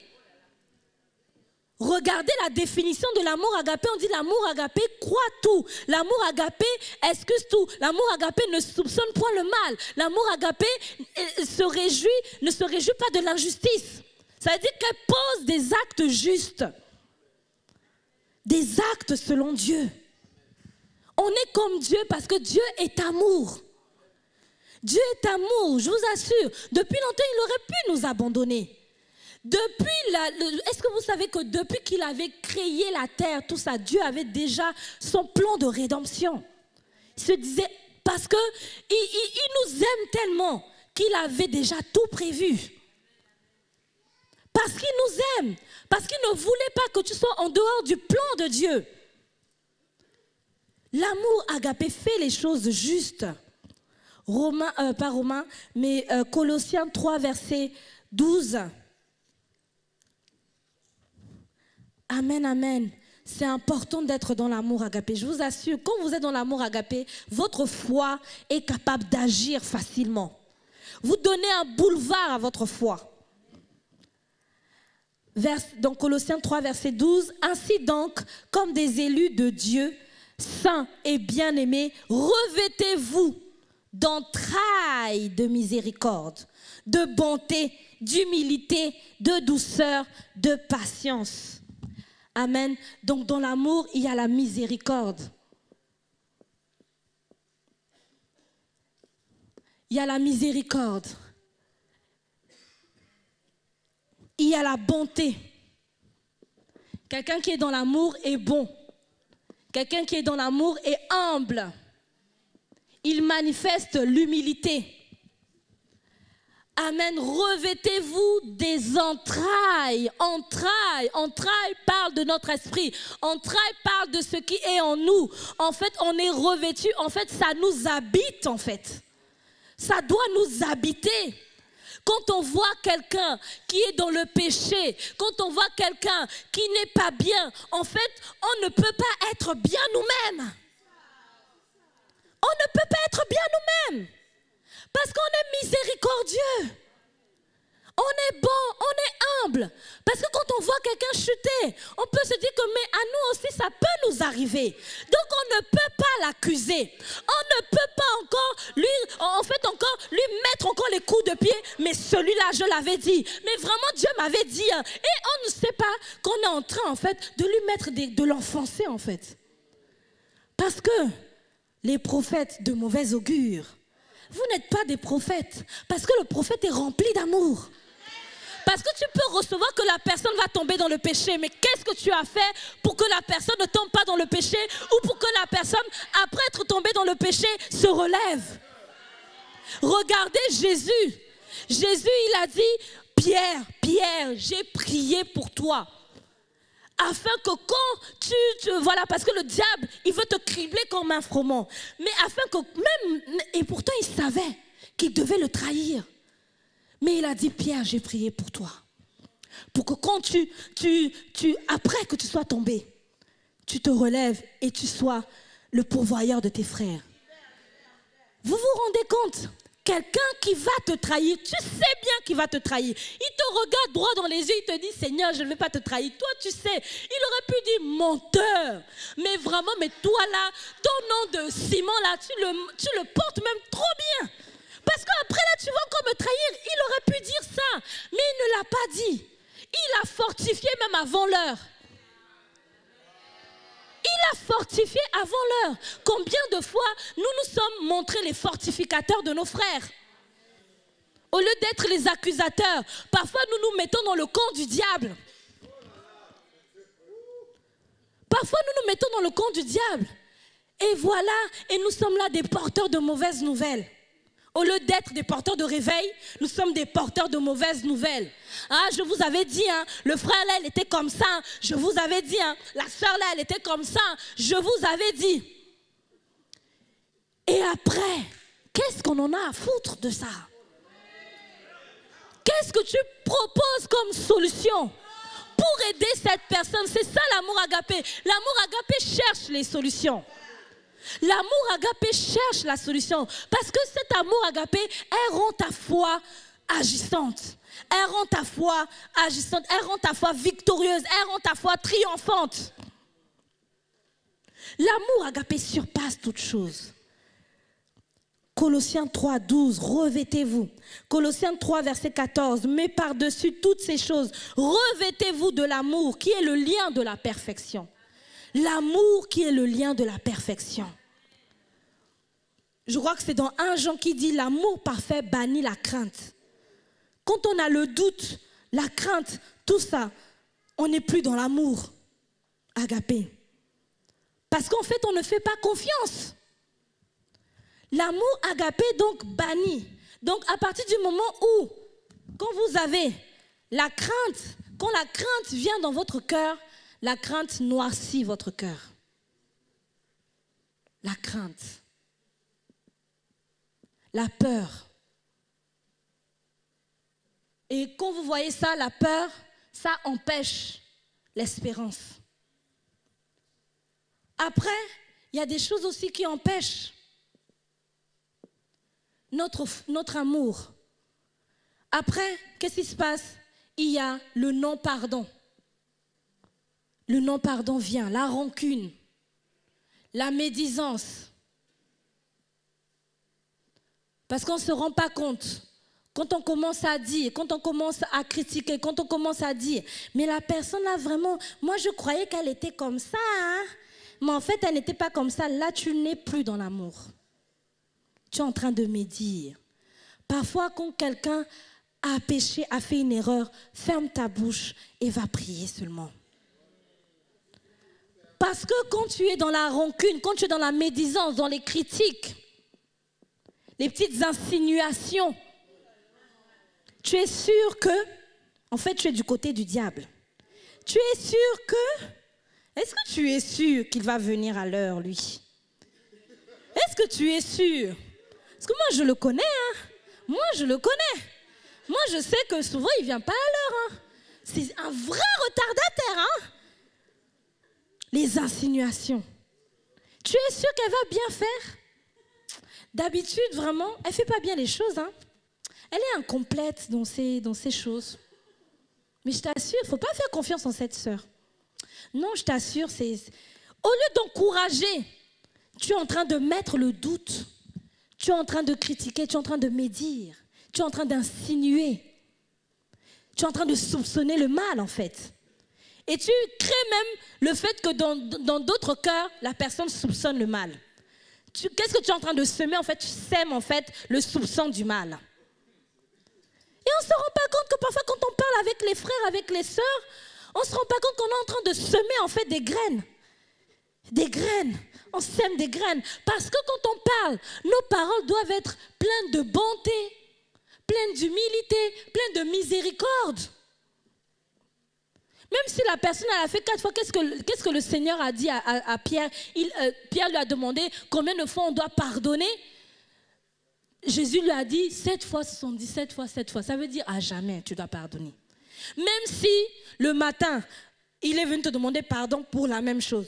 Regardez la définition de l'amour agapé. On dit l'amour agapé croit tout. L'amour agapé excuse tout. L'amour agapé ne soupçonne point le mal. L'amour agapé ne se réjouit pas de l'injustice. Ça veut dire qu'elle pose des actes justes. Des actes selon Dieu. On est comme Dieu parce que Dieu est amour. Dieu est amour, je vous assure. Depuis longtemps, il aurait pu nous abandonner. Est-ce que vous savez que depuis qu'il avait créé la terre, tout ça, Dieu avait déjà son plan de rédemption. Il se disait, parce qu'il nous aime tellement qu'il avait déjà tout prévu. Parce qu'il nous aime, parce qu'il ne voulait pas que tu sois en dehors du plan de Dieu. L'amour agapé fait les choses justes. Colossiens 3, verset 12. Amen, amen. C'est important d'être dans l'amour agapé. Je vous assure, quand vous êtes dans l'amour agapé, votre foi est capable d'agir facilement. Vous donnez un boulevard à votre foi. Dans Colossiens 3, verset 12. Ainsi donc, comme des élus de Dieu, saints et bien-aimés, revêtez-vous d'entrailles de miséricorde, de bonté, d'humilité, de douceur, de patience. Amen. Donc dans l'amour, il y a la miséricorde. Il y a la miséricorde. Il y a la bonté. Quelqu'un qui est dans l'amour est bon. Quelqu'un qui est dans l'amour est humble. Il manifeste l'humilité. Amen. Revêtez-vous des entrailles. Entrailles. Entrailles parle de notre esprit. Entrailles parle de ce qui est en nous. En fait, on est revêtu. En fait, ça nous habite, en fait. Ça doit nous habiter. Quand on voit quelqu'un qui est dans le péché, quand on voit quelqu'un qui n'est pas bien, en fait, on ne peut pas être bien nous-mêmes. On ne peut pas être bien nous-mêmes. Parce qu'on est miséricordieux. On est bon, on est humble. Parce que quand on voit quelqu'un chuter, on peut se dire que mais à nous aussi ça peut nous arriver. Donc on ne peut pas l'accuser. On ne peut pas encore lui mettre encore les coups de pied. Mais celui-là, je l'avais dit. Mais vraiment Dieu m'avait dit. Hein. Et on ne sait pas qu'on est en train en fait de lui mettre de l'enfoncer en fait. Parce que les prophètes de mauvais augure, vous n'êtes pas des prophètes. Parce que le prophète est rempli d'amour. Parce que tu peux recevoir que la personne va tomber dans le péché. Mais qu'est-ce que tu as fait pour que la personne ne tombe pas dans le péché ou pour que la personne, après être tombée dans le péché, se relève? Regardez Jésus. Jésus, il a dit, Pierre, Pierre, j'ai prié pour toi. Afin que quand voilà, parce que le diable, il veut te cribler comme un froment. Mais afin que même, et pourtant il savait qu'il devait le trahir. Mais il a dit, Pierre, j'ai prié pour toi. Pour que quand après que tu sois tombé, tu te relèves et tu sois le pourvoyeur de tes frères. Vous vous rendez compte? Quelqu'un qui va te trahir, tu sais bien qu'il va te trahir. Il te regarde droit dans les yeux, il te dit, Seigneur, je ne vais pas te trahir. Toi, tu sais, il aurait pu dire menteur. Mais vraiment, mais toi là, ton nom de Simon là, tu le portes même trop bien. Parce qu'après là, tu vas encore me trahir. Il aurait pu dire ça, mais il ne l'a pas dit. Il a fortifié même avant l'heure. Il a fortifié avant l'heure. Combien de fois nous nous sommes montrés les fortificateurs de nos frères? Au lieu d'être les accusateurs, parfois nous nous mettons dans le camp du diable. Parfois nous nous mettons dans le camp du diable. Et voilà, et nous sommes là des porteurs de mauvaises nouvelles. Au lieu d'être des porteurs de réveil, nous sommes des porteurs de mauvaises nouvelles. Ah, je vous avais dit, hein, le frère là, il était comme ça. Je vous avais dit, hein, la soeur là, elle était comme ça. Je vous avais dit. Et après, qu'est-ce qu'on en a à foutre de ça? Qu'est-ce que tu proposes comme solution pour aider cette personne? C'est ça l'amour agapé. L'amour agapé cherche les solutions. L'amour agapé cherche la solution. Parce que cet amour agapé, elle rend ta foi agissante. Elle rend ta foi agissante. Elle rend ta foi victorieuse. Elle rend ta foi triomphante. L'amour agapé surpasse toute chose. Colossiens 3, 12, revêtez-vous. Colossiens 3, verset 14, mais par-dessus toutes ces choses, revêtez-vous de l'amour qui est le lien de la perfection. L'amour qui est le lien de la perfection. Je crois que c'est dans 1 Jean qui dit l'amour parfait bannit la crainte. Quand on a le doute, la crainte, tout ça, on n'est plus dans l'amour agapé. Parce qu'en fait, on ne fait pas confiance. L'amour agapé donc bannit. Donc à partir du moment où, quand vous avez la crainte, quand la crainte vient dans votre cœur, la crainte noircit votre cœur. La crainte. La peur. Et quand vous voyez ça, la peur, ça empêche l'espérance. Après, il y a des choses aussi qui empêchent notre amour. Après, qu'est-ce qui se passe? Il y a le non-pardon. Le non-pardon vient, la rancune, la médisance. Parce qu'on ne se rend pas compte. Quand on commence à dire, quand on commence à critiquer, quand on commence à dire, mais la personne là vraiment, moi je croyais qu'elle était comme ça, hein? Mais en fait elle n'était pas comme ça. Là tu n'es plus dans l'amour. Tu es en train de médire. Parfois quand quelqu'un a péché, a fait une erreur, ferme ta bouche et va prier seulement. Parce que quand tu es dans la rancune, quand tu es dans la médisance, dans les critiques, les petites insinuations, tu es sûr que, en fait, tu es du côté du diable. Tu es sûr que, est-ce que tu es sûr qu'il va venir à l'heure, lui? Est-ce que tu es sûr? Parce que moi, je le connais, hein. Moi, je le connais. Moi, je sais que souvent, il ne vient pas à l'heure, hein. C'est un vrai retardataire, hein. Les insinuations. Tu es sûr qu'elle va bien faire? D'habitude, vraiment, elle ne fait pas bien les choses, hein. Elle est incomplète dans ces choses. Mais je t'assure, il ne faut pas faire confiance en cette sœur. Non, je t'assure, au lieu d'encourager, tu es en train de mettre le doute. Tu es en train de critiquer, tu es en train de médire. Tu es en train d'insinuer. Tu es en train de soupçonner le mal, en fait. Et tu crées même le fait que dans d'autres cœurs, la personne soupçonne le mal. Qu'est-ce que tu es en train de semer, en fait? Tu sèmes, en fait, le soupçon du mal. Et on ne se rend pas compte que parfois, quand on parle avec les frères, avec les sœurs, on ne se rend pas compte qu'on est en train de semer, en fait, des graines. Des graines. On sème des graines. Parce que quand on parle, nos paroles doivent être pleines de bonté, pleines d'humilité, pleines de miséricorde. Même si la personne elle a fait 4 fois, qu'est-ce que le Seigneur a dit à Pierre? Pierre lui a demandé combien de fois on doit pardonner. Jésus lui a dit 7 fois 70, 7 fois 7 fois. Ça veut dire à jamais tu dois pardonner. Même si le matin, il est venu te demander pardon pour la même chose.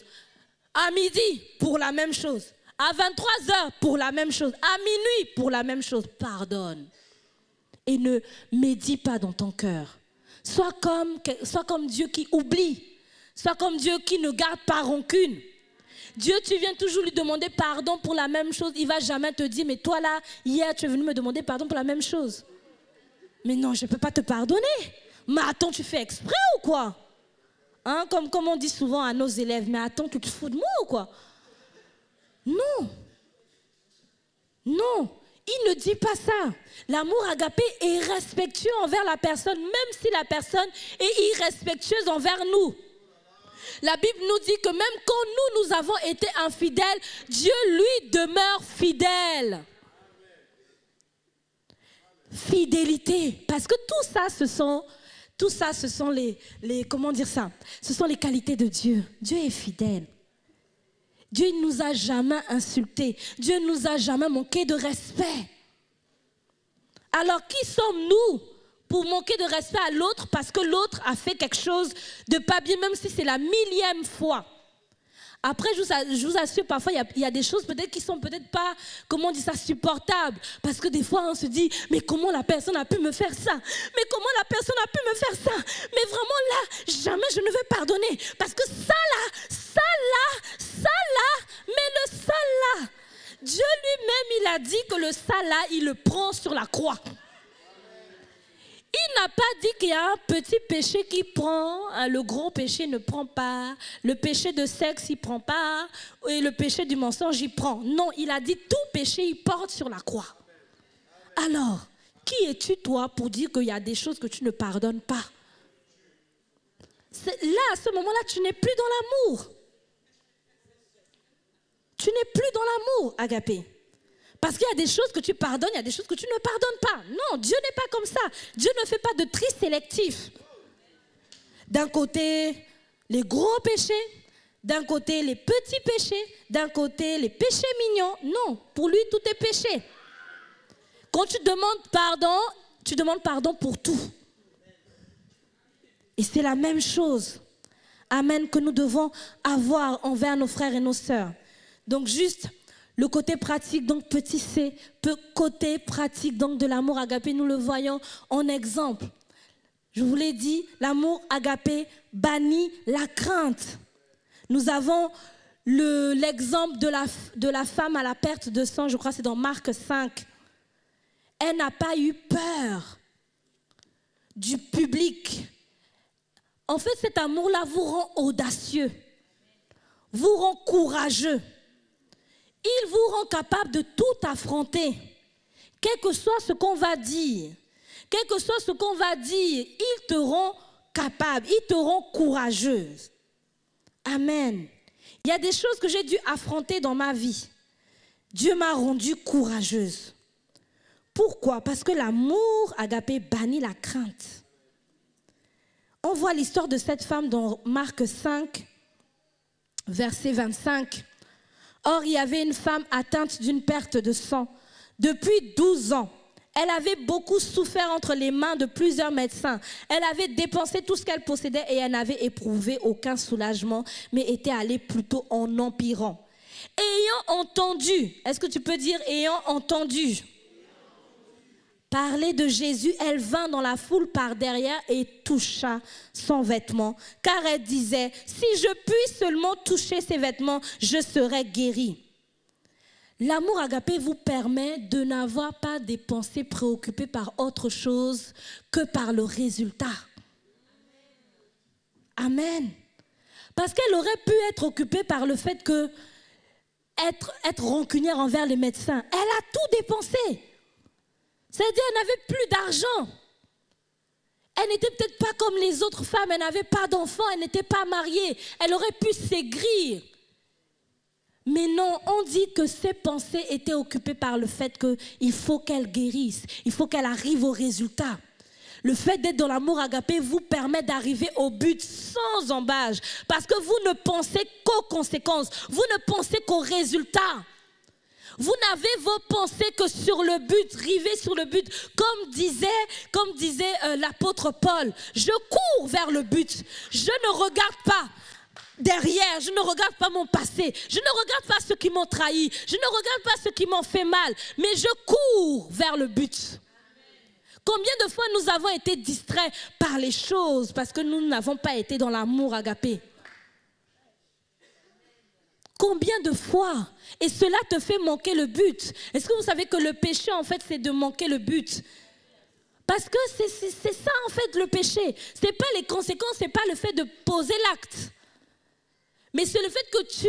À midi, pour la même chose. À 23h, pour la même chose. À minuit, pour la même chose. Pardonne. Et ne médis pas dans ton cœur. Sois comme Dieu qui oublie. Sois comme Dieu qui ne garde pas rancune. Dieu, tu viens toujours lui demander pardon pour la même chose. Il ne va jamais te dire, mais toi là, hier, tu es venu me demander pardon pour la même chose. Mais non, je ne peux pas te pardonner. Mais attends, tu fais exprès ou quoi? Hein, comme on dit souvent à nos élèves, mais attends, tu te fous de moi ou quoi? Non. Non. Il ne dit pas ça. L'amour agapé est respectueux envers la personne, même si la personne est irrespectueuse envers nous. La Bible nous dit que même quand nous avons été infidèles, Dieu, lui, demeure fidèle. Fidélité. Parce que tout ça, ce sont les comment dire ça? Ce sont les qualités de Dieu. Dieu est fidèle. Dieu ne nous a jamais insultés. Dieu ne nous a jamais manqué de respect. Alors qui sommes-nous pour manquer de respect à l'autre parce que l'autre a fait quelque chose de pas bien, même si c'est la 1000e fois? Après, je vous assure, parfois, il y a des choses peut-être qui sont peut-être pas, comment on dit ça, supportables. Parce que des fois, on se dit, mais comment la personne a pu me faire ça? Mais comment la personne a pu me faire ça? Mais vraiment là, jamais je ne vais pardonner. Parce que ça là, mais le ça là. Dieu lui-même, il a dit que le ça là, il le prend sur la croix. Il n'a pas dit qu'il y a un petit péché qui prend, le gros péché ne prend pas, le péché de sexe il ne prend pas, et le péché du mensonge il prend. Non, il a dit tout péché il porte sur la croix. Alors, qui es-tu toi pour dire qu'il y a des choses que tu ne pardonnes pas? Là, à ce moment-là, tu n'es plus dans l'amour. Tu n'es plus dans l'amour, agapé. Parce qu'il y a des choses que tu pardonnes, il y a des choses que tu ne pardonnes pas. Non, Dieu n'est pas comme ça. Dieu ne fait pas de tri sélectif. D'un côté, les gros péchés. D'un côté, les petits péchés. D'un côté, les péchés mignons. Non, pour lui, tout est péché. Quand tu demandes pardon pour tout. Et c'est la même chose, amen, que nous devons avoir envers nos frères et nos sœurs. Donc juste... le côté pratique, donc petit c, côté pratique donc de l'amour agapé, nous le voyons en exemple. Je vous l'ai dit, l'amour agapé bannit la crainte. Nous avons l'exemple de la femme à la perte de sang, je crois que c'est dans Marc 5. Elle n'a pas eu peur du public. En fait, cet amour-là vous rend audacieux, vous rend courageux. Il vous rend capable de tout affronter. Quel que soit ce qu'on va dire, il te rend capable, il te rend courageuse. Amen. Il y a des choses que j'ai dû affronter dans ma vie. Dieu m'a rendue courageuse. Pourquoi? Parce que l'amour agapé bannit la crainte. On voit l'histoire de cette femme dans Marc 5, verset 25. Or, il y avait une femme atteinte d'une perte de sang depuis 12 ans. Elle avait beaucoup souffert entre les mains de plusieurs médecins. Elle avait dépensé tout ce qu'elle possédait et elle n'avait éprouvé aucun soulagement, mais était allée plutôt en empirant. Ayant entendu, est-ce que tu peux dire ayant entendu? parlait de Jésus, elle vint dans la foule par derrière et toucha son vêtement, car elle disait, si je puis seulement toucher ses vêtements, je serai guérie. L'amour agapé vous permet de n'avoir pas des pensées préoccupées par autre chose que par le résultat. Amen. Parce qu'elle aurait pu être occupée par le fait que être rancunière envers les médecins. Elle a tout dépensé. C'est-à-dire qu'elle n'avait plus d'argent. Elle n'était peut-être pas comme les autres femmes. Elle n'avait pas d'enfants. Elle n'était pas mariée. Elle aurait pu s'aigrir. Mais non, on dit que ses pensées étaient occupées par le fait qu'il faut qu'elle guérisse. Il faut qu'elle arrive au résultat. Le fait d'être dans l'amour agapé vous permet d'arriver au but sans embâche. Parce que vous ne pensez qu'aux conséquences. Vous ne pensez qu'aux résultats. Vous n'avez vos pensées que sur le but, rivez sur le but. Comme disait l'apôtre Paul, je cours vers le but. Je ne regarde pas derrière, je ne regarde pas mon passé. Je ne regarde pas ceux qui m'ont trahi. Je ne regarde pas ceux qui m'ont fait mal. Mais je cours vers le but. Combien de fois nous avons été distraits par les choses parce que nous n'avons pas été dans l'amour agapé? Combien de fois? Et cela te fait manquer le but. Est-ce que vous savez que le péché, en fait, c'est de manquer le but? Parce que c'est ça, en fait, le péché. Ce n'est pas les conséquences, ce n'est pas le fait de poser l'acte. Mais c'est le fait que tu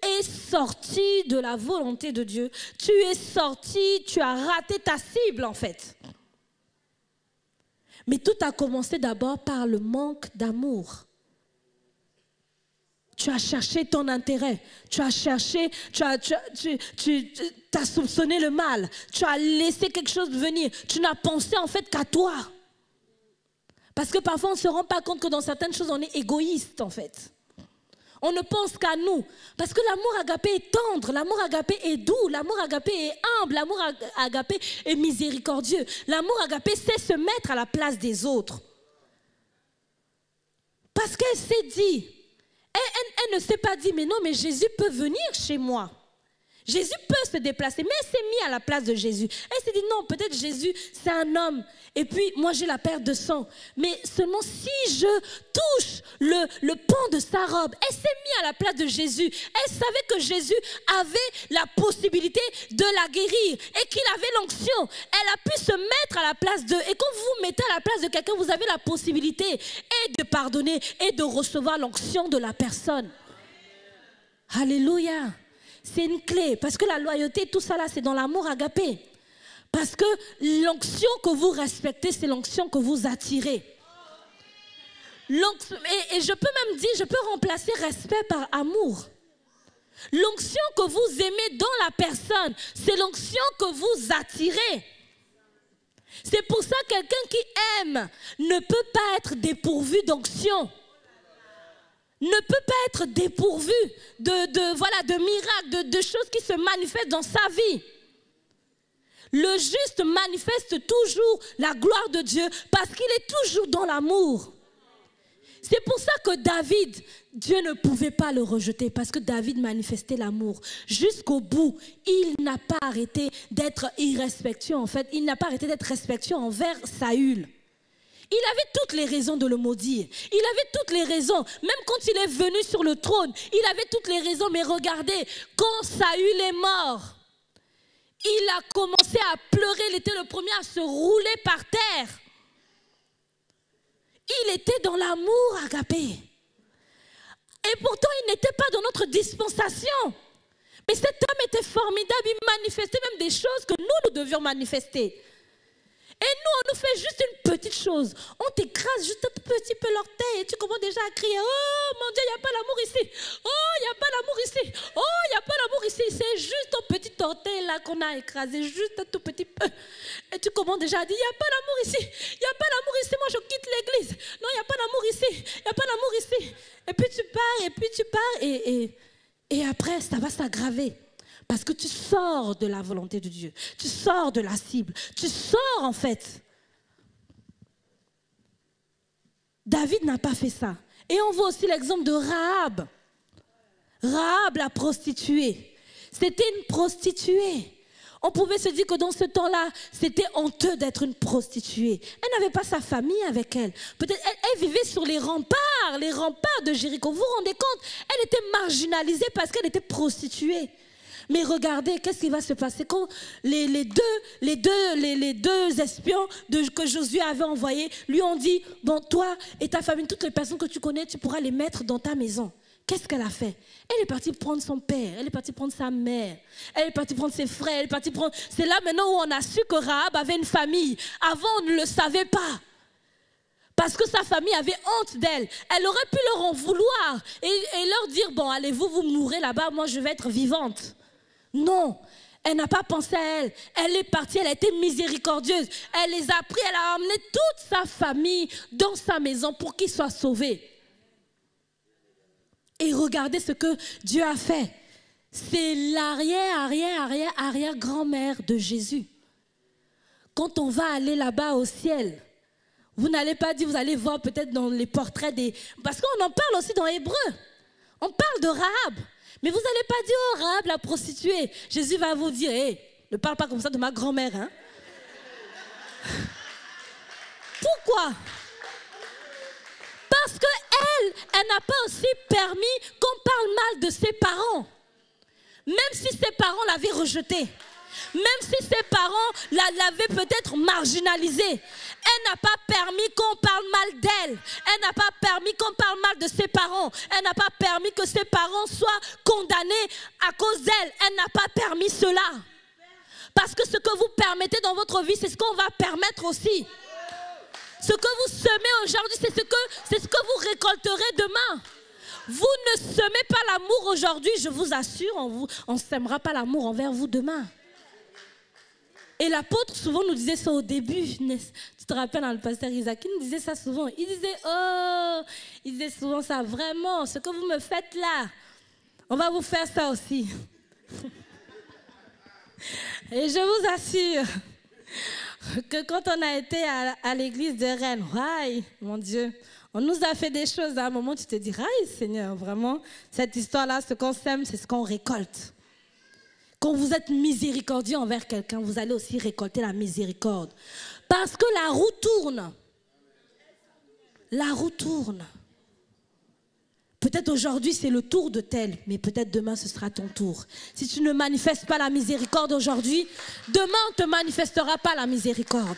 es sorti de la volonté de Dieu. Tu es sorti, tu as raté ta cible, en fait. Mais tout a commencé d'abord par le manque d'amour. Tu as cherché ton intérêt, tu as cherché, tu as soupçonné le mal, tu as laissé quelque chose venir, tu n'as pensé en fait qu'à toi. Parce que parfois on ne se rend pas compte que dans certaines choses on est égoïste en fait. On ne pense qu'à nous. Parce que l'amour agapé est tendre, l'amour agapé est doux, l'amour agapé est humble, l'amour agapé est miséricordieux. L'amour agapé sait se mettre à la place des autres. Parce qu'elle s'est dit, elle ne s'est pas dit, mais non, mais Jésus peut venir chez moi. Jésus peut se déplacer, mais elle s'est mise à la place de Jésus. Elle s'est dit, non, peut-être Jésus, c'est un homme. Et puis, moi, j'ai la perte de sang. Mais seulement si je touche le pan de sa robe, elle s'est mise à la place de Jésus. Elle savait que Jésus avait la possibilité de la guérir et qu'il avait l'onction. Elle a pu se mettre à la place d'eux. Et quand vous vous mettez à la place de quelqu'un, vous avez la possibilité et de pardonner et de recevoir l'onction de la personne. Alléluia. C'est une clé, parce que la loyauté, tout ça là, c'est dans l'amour agapé. Parce que l'onction que vous respectez, c'est l'onction que vous attirez. Et je peux même dire, je peux remplacer respect par amour. L'onction que vous aimez dans la personne, c'est l'onction que vous attirez. C'est pour ça que quelqu'un qui aime ne peut pas être dépourvu d'onction. Ne peut pas être dépourvu de miracles, de choses qui se manifestent dans sa vie. Le juste manifeste toujours la gloire de Dieu parce qu'il est toujours dans l'amour. C'est pour ça que David, Dieu ne pouvait pas le rejeter parce que David manifestait l'amour. Jusqu'au bout, il n'a pas arrêté d'être irrespectueux en fait. Il n'a pas arrêté d'être respectueux envers Saül. Il avait toutes les raisons de le maudire. Il avait toutes les raisons. Même quand il est venu sur le trône, il avait toutes les raisons. Mais regardez, quand Saül est mort, il a commencé à pleurer. Il était le premier à se rouler par terre. Il était dans l'amour agapé. Et pourtant, il n'était pas dans notre dispensation. Mais cet homme était formidable. Il manifestait même des choses que nous devions manifester. Et nous, on nous fait juste une petite chose. On t'écrase juste un petit peu l'orteil et tu commences déjà à crier. Oh mon Dieu, il n'y a pas l'amour ici. Oh, il n'y a pas l'amour ici. Oh, il n'y a pas l'amour ici. C'est juste ton petit orteil là qu'on a écrasé, juste un tout petit peu. Et tu commences déjà à dire, il n'y a pas l'amour ici. Il n'y a pas l'amour ici. Moi, je quitte l'église. Non, il n'y a pas l'amour ici. Il n'y a pas l'amour ici. Et puis tu pars, et puis tu pars. Et après, ça va s'aggraver. Parce que tu sors de la volonté de Dieu. Tu sors de la cible. Tu sors en fait. David n'a pas fait ça. Et on voit aussi l'exemple de Rahab. Rahab, la prostituée. C'était une prostituée. On pouvait se dire que dans ce temps-là, c'était honteux d'être une prostituée. Elle n'avait pas sa famille avec elle. Peut-être elle vivait sur les remparts de Jéricho. Vous vous rendez compte? Elle était marginalisée parce qu'elle était prostituée. Mais regardez, qu'est-ce qui va se passer quand les deux espions que Josué avait envoyés lui ont dit, bon, toi et ta famille, toutes les personnes que tu connais, tu pourras les mettre dans ta maison. Qu'est-ce qu'elle a fait? Elle est partie prendre son père, elle est partie prendre sa mère, elle est partie prendre ses frères, elle est partie prendre... C'est là maintenant où on a su que Rahab avait une famille. Avant, on ne le savait pas. Parce que sa famille avait honte d'elle. Elle aurait pu leur en vouloir et leur dire, bon, allez-vous, vous mourrez là-bas, moi je vais être vivante. Non, elle n'a pas pensé à elle. Elle est partie, elle a été miséricordieuse. Elle les a pris, elle a emmené toute sa famille dans sa maison pour qu'ils soient sauvés. Et regardez ce que Dieu a fait. C'est l'arrière-grand-mère de Jésus. Quand on va aller là-bas au ciel, vous n'allez pas dire, vous allez voir peut-être dans les portraits des... Parce qu'on en parle aussi dans Hébreu. On parle de Rahab. Mais vous n'allez pas dire, oh Rahab la prostituée. Jésus va vous dire, hé, ne parle pas comme ça de ma grand-mère. Hein? Pourquoi? Parce qu'elle n'a pas aussi permis qu'on parle mal de ses parents. Même si ses parents l'avaient rejetée. Même si ses parents l'avaient peut-être marginalisée. Elle n'a pas permis qu'on parle mal d'elle. Elle n'a pas permis qu'on parle mal de ses parents. Elle n'a pas permis que ses parents soient condamnés à cause d'elle. Elle n'a pas permis cela. Parce que ce que vous permettez dans votre vie, c'est ce qu'on va permettre aussi. Ce que vous semez aujourd'hui, c'est ce que vous récolterez demain. Vous ne semez pas l'amour aujourd'hui, je vous assure, on ne sèmera pas l'amour envers vous demain. Et l'apôtre souvent nous disait ça au début. Tu te rappelles, dans le pasteur Isaac, il nous disait ça souvent. Il disait souvent ça, vraiment, ce que vous me faites là, on va vous faire ça aussi. Et je vous assure que quand on a été à l'église de Rennes, aïe, mon Dieu, on nous a fait des choses. À un moment, tu te dis, aïe, Seigneur, vraiment, cette histoire-là, ce qu'on sème, c'est ce qu'on récolte. Quand vous êtes miséricordieux envers quelqu'un, vous allez aussi récolter la miséricorde. Parce que la roue tourne. La roue tourne. Peut-être aujourd'hui, c'est le tour de tel, mais peut-être demain, ce sera ton tour. Si tu ne manifestes pas la miséricorde aujourd'hui, demain, on ne te manifestera pas la miséricorde.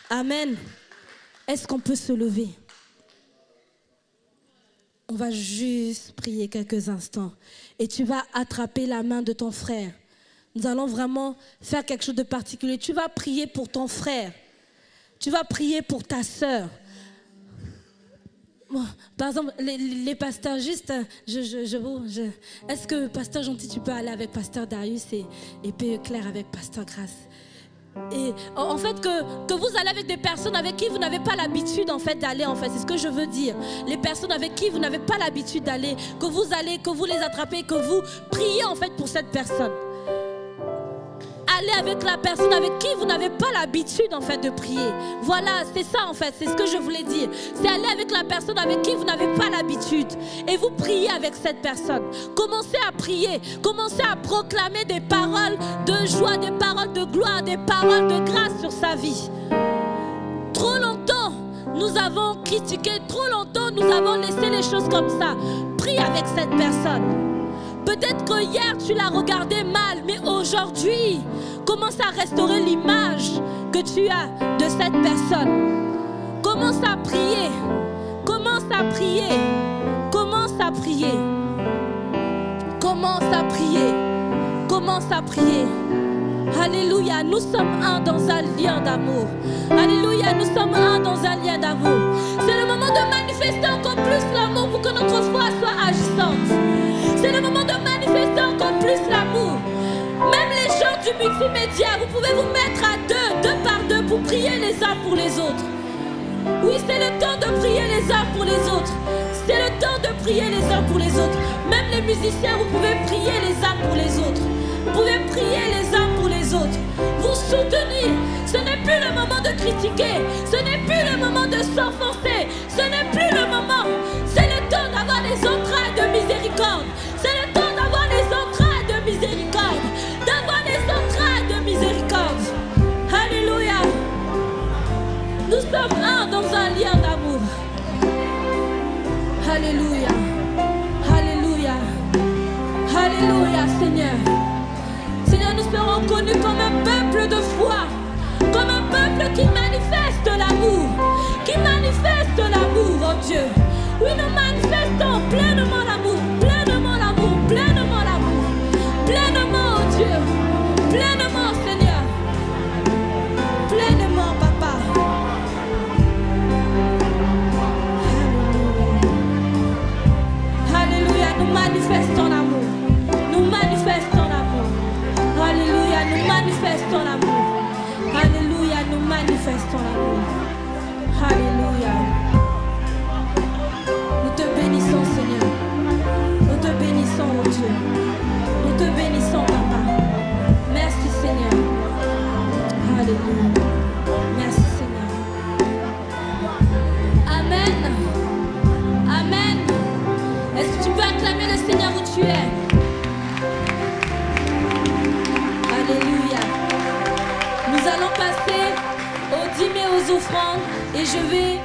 Amen. Est-ce qu'on peut se lever? On va juste prier quelques instants. Et tu vas attraper la main de ton frère. Nous allons vraiment faire quelque chose de particulier. Tu vas prier pour ton frère. Tu vas prier pour ta sœur. Bon, par exemple, les pasteurs, juste, est-ce que Pasteur Gentil, tu peux aller avec Pasteur Darius et P.E. Claire avec Pasteur Grace? Et en fait que vous allez avec des personnes avec qui vous n'avez pas l'habitude en fait d'aller, en fait, c'est ce que je veux dire. Les personnes avec qui vous n'avez pas l'habitude d'aller, que vous les attrapez, que vous priez en fait pour cette personne. Allez avec la personne avec qui vous n'avez pas l'habitude en fait de prier. Voilà, c'est ça en fait, c'est ce que je voulais dire. C'est aller avec la personne avec qui vous n'avez pas l'habitude et vous priez avec cette personne. Commencez à prier, commencez à proclamer des paroles de joie, des paroles de gloire, des paroles de grâce sur sa vie. Trop longtemps, nous avons critiqué, trop longtemps, nous avons laissé les choses comme ça. Prie avec cette personne. Peut-être que hier, tu l'as regardé mal, mais aujourd'hui, commence à restaurer l'image que tu as de cette personne. Commence à prier. Commence à prier. Commence à prier. Commence à prier. Commence à prier. Alléluia, nous sommes un dans un lien d'amour. Alléluia, nous sommes un dans un lien d'amour. C'est le moment de manifester encore plus l'amour pour que notre foi soit agissante. C'est le moment de manifester encore plus l'amour. Même les gens du multimédia, vous pouvez vous mettre à deux par deux pour prier les uns pour les autres. Oui, c'est le temps de prier les uns pour les autres. C'est le temps de prier les uns pour les autres. Même les musiciens, vous pouvez prier les uns pour les autres. Vous pouvez prier les uns pour les autres. Vous soutenir. Ce n'est plus le moment de critiquer. Ce n'est plus le moment de s'enfoncer. Ce n'est plus le moment. C'est le temps d'avoir les entrailles de miséricorde. C'est le temps d'avoir les entrailles de miséricorde. D'avoir les Seigneur. Seigneur, nous serons connus comme un peuple de foi, comme un peuple qui manifeste l'amour, oh Dieu. Oui, nous manifestons pleinement l'amour, pleinement l'amour, pleinement l'amour, pleinement, oh Dieu, pleinement, Seigneur, pleinement, Papa. Alléluia, nous manifestons l'amour, nous manifestons l'amour. Alléluia, nous manifestons l'amour. Alléluia, nous manifestons l'amour. Alléluia. Nous te bénissons, Seigneur. Nous te bénissons, oh Dieu. Nous te bénissons, Papa. Merci, Seigneur. Alléluia. Merci, Seigneur. Amen. Amen. Est-ce que tu peux acclamer le Seigneur où tu es? Alléluia. Nous allons passer aux dîmes et aux offrandes et je vais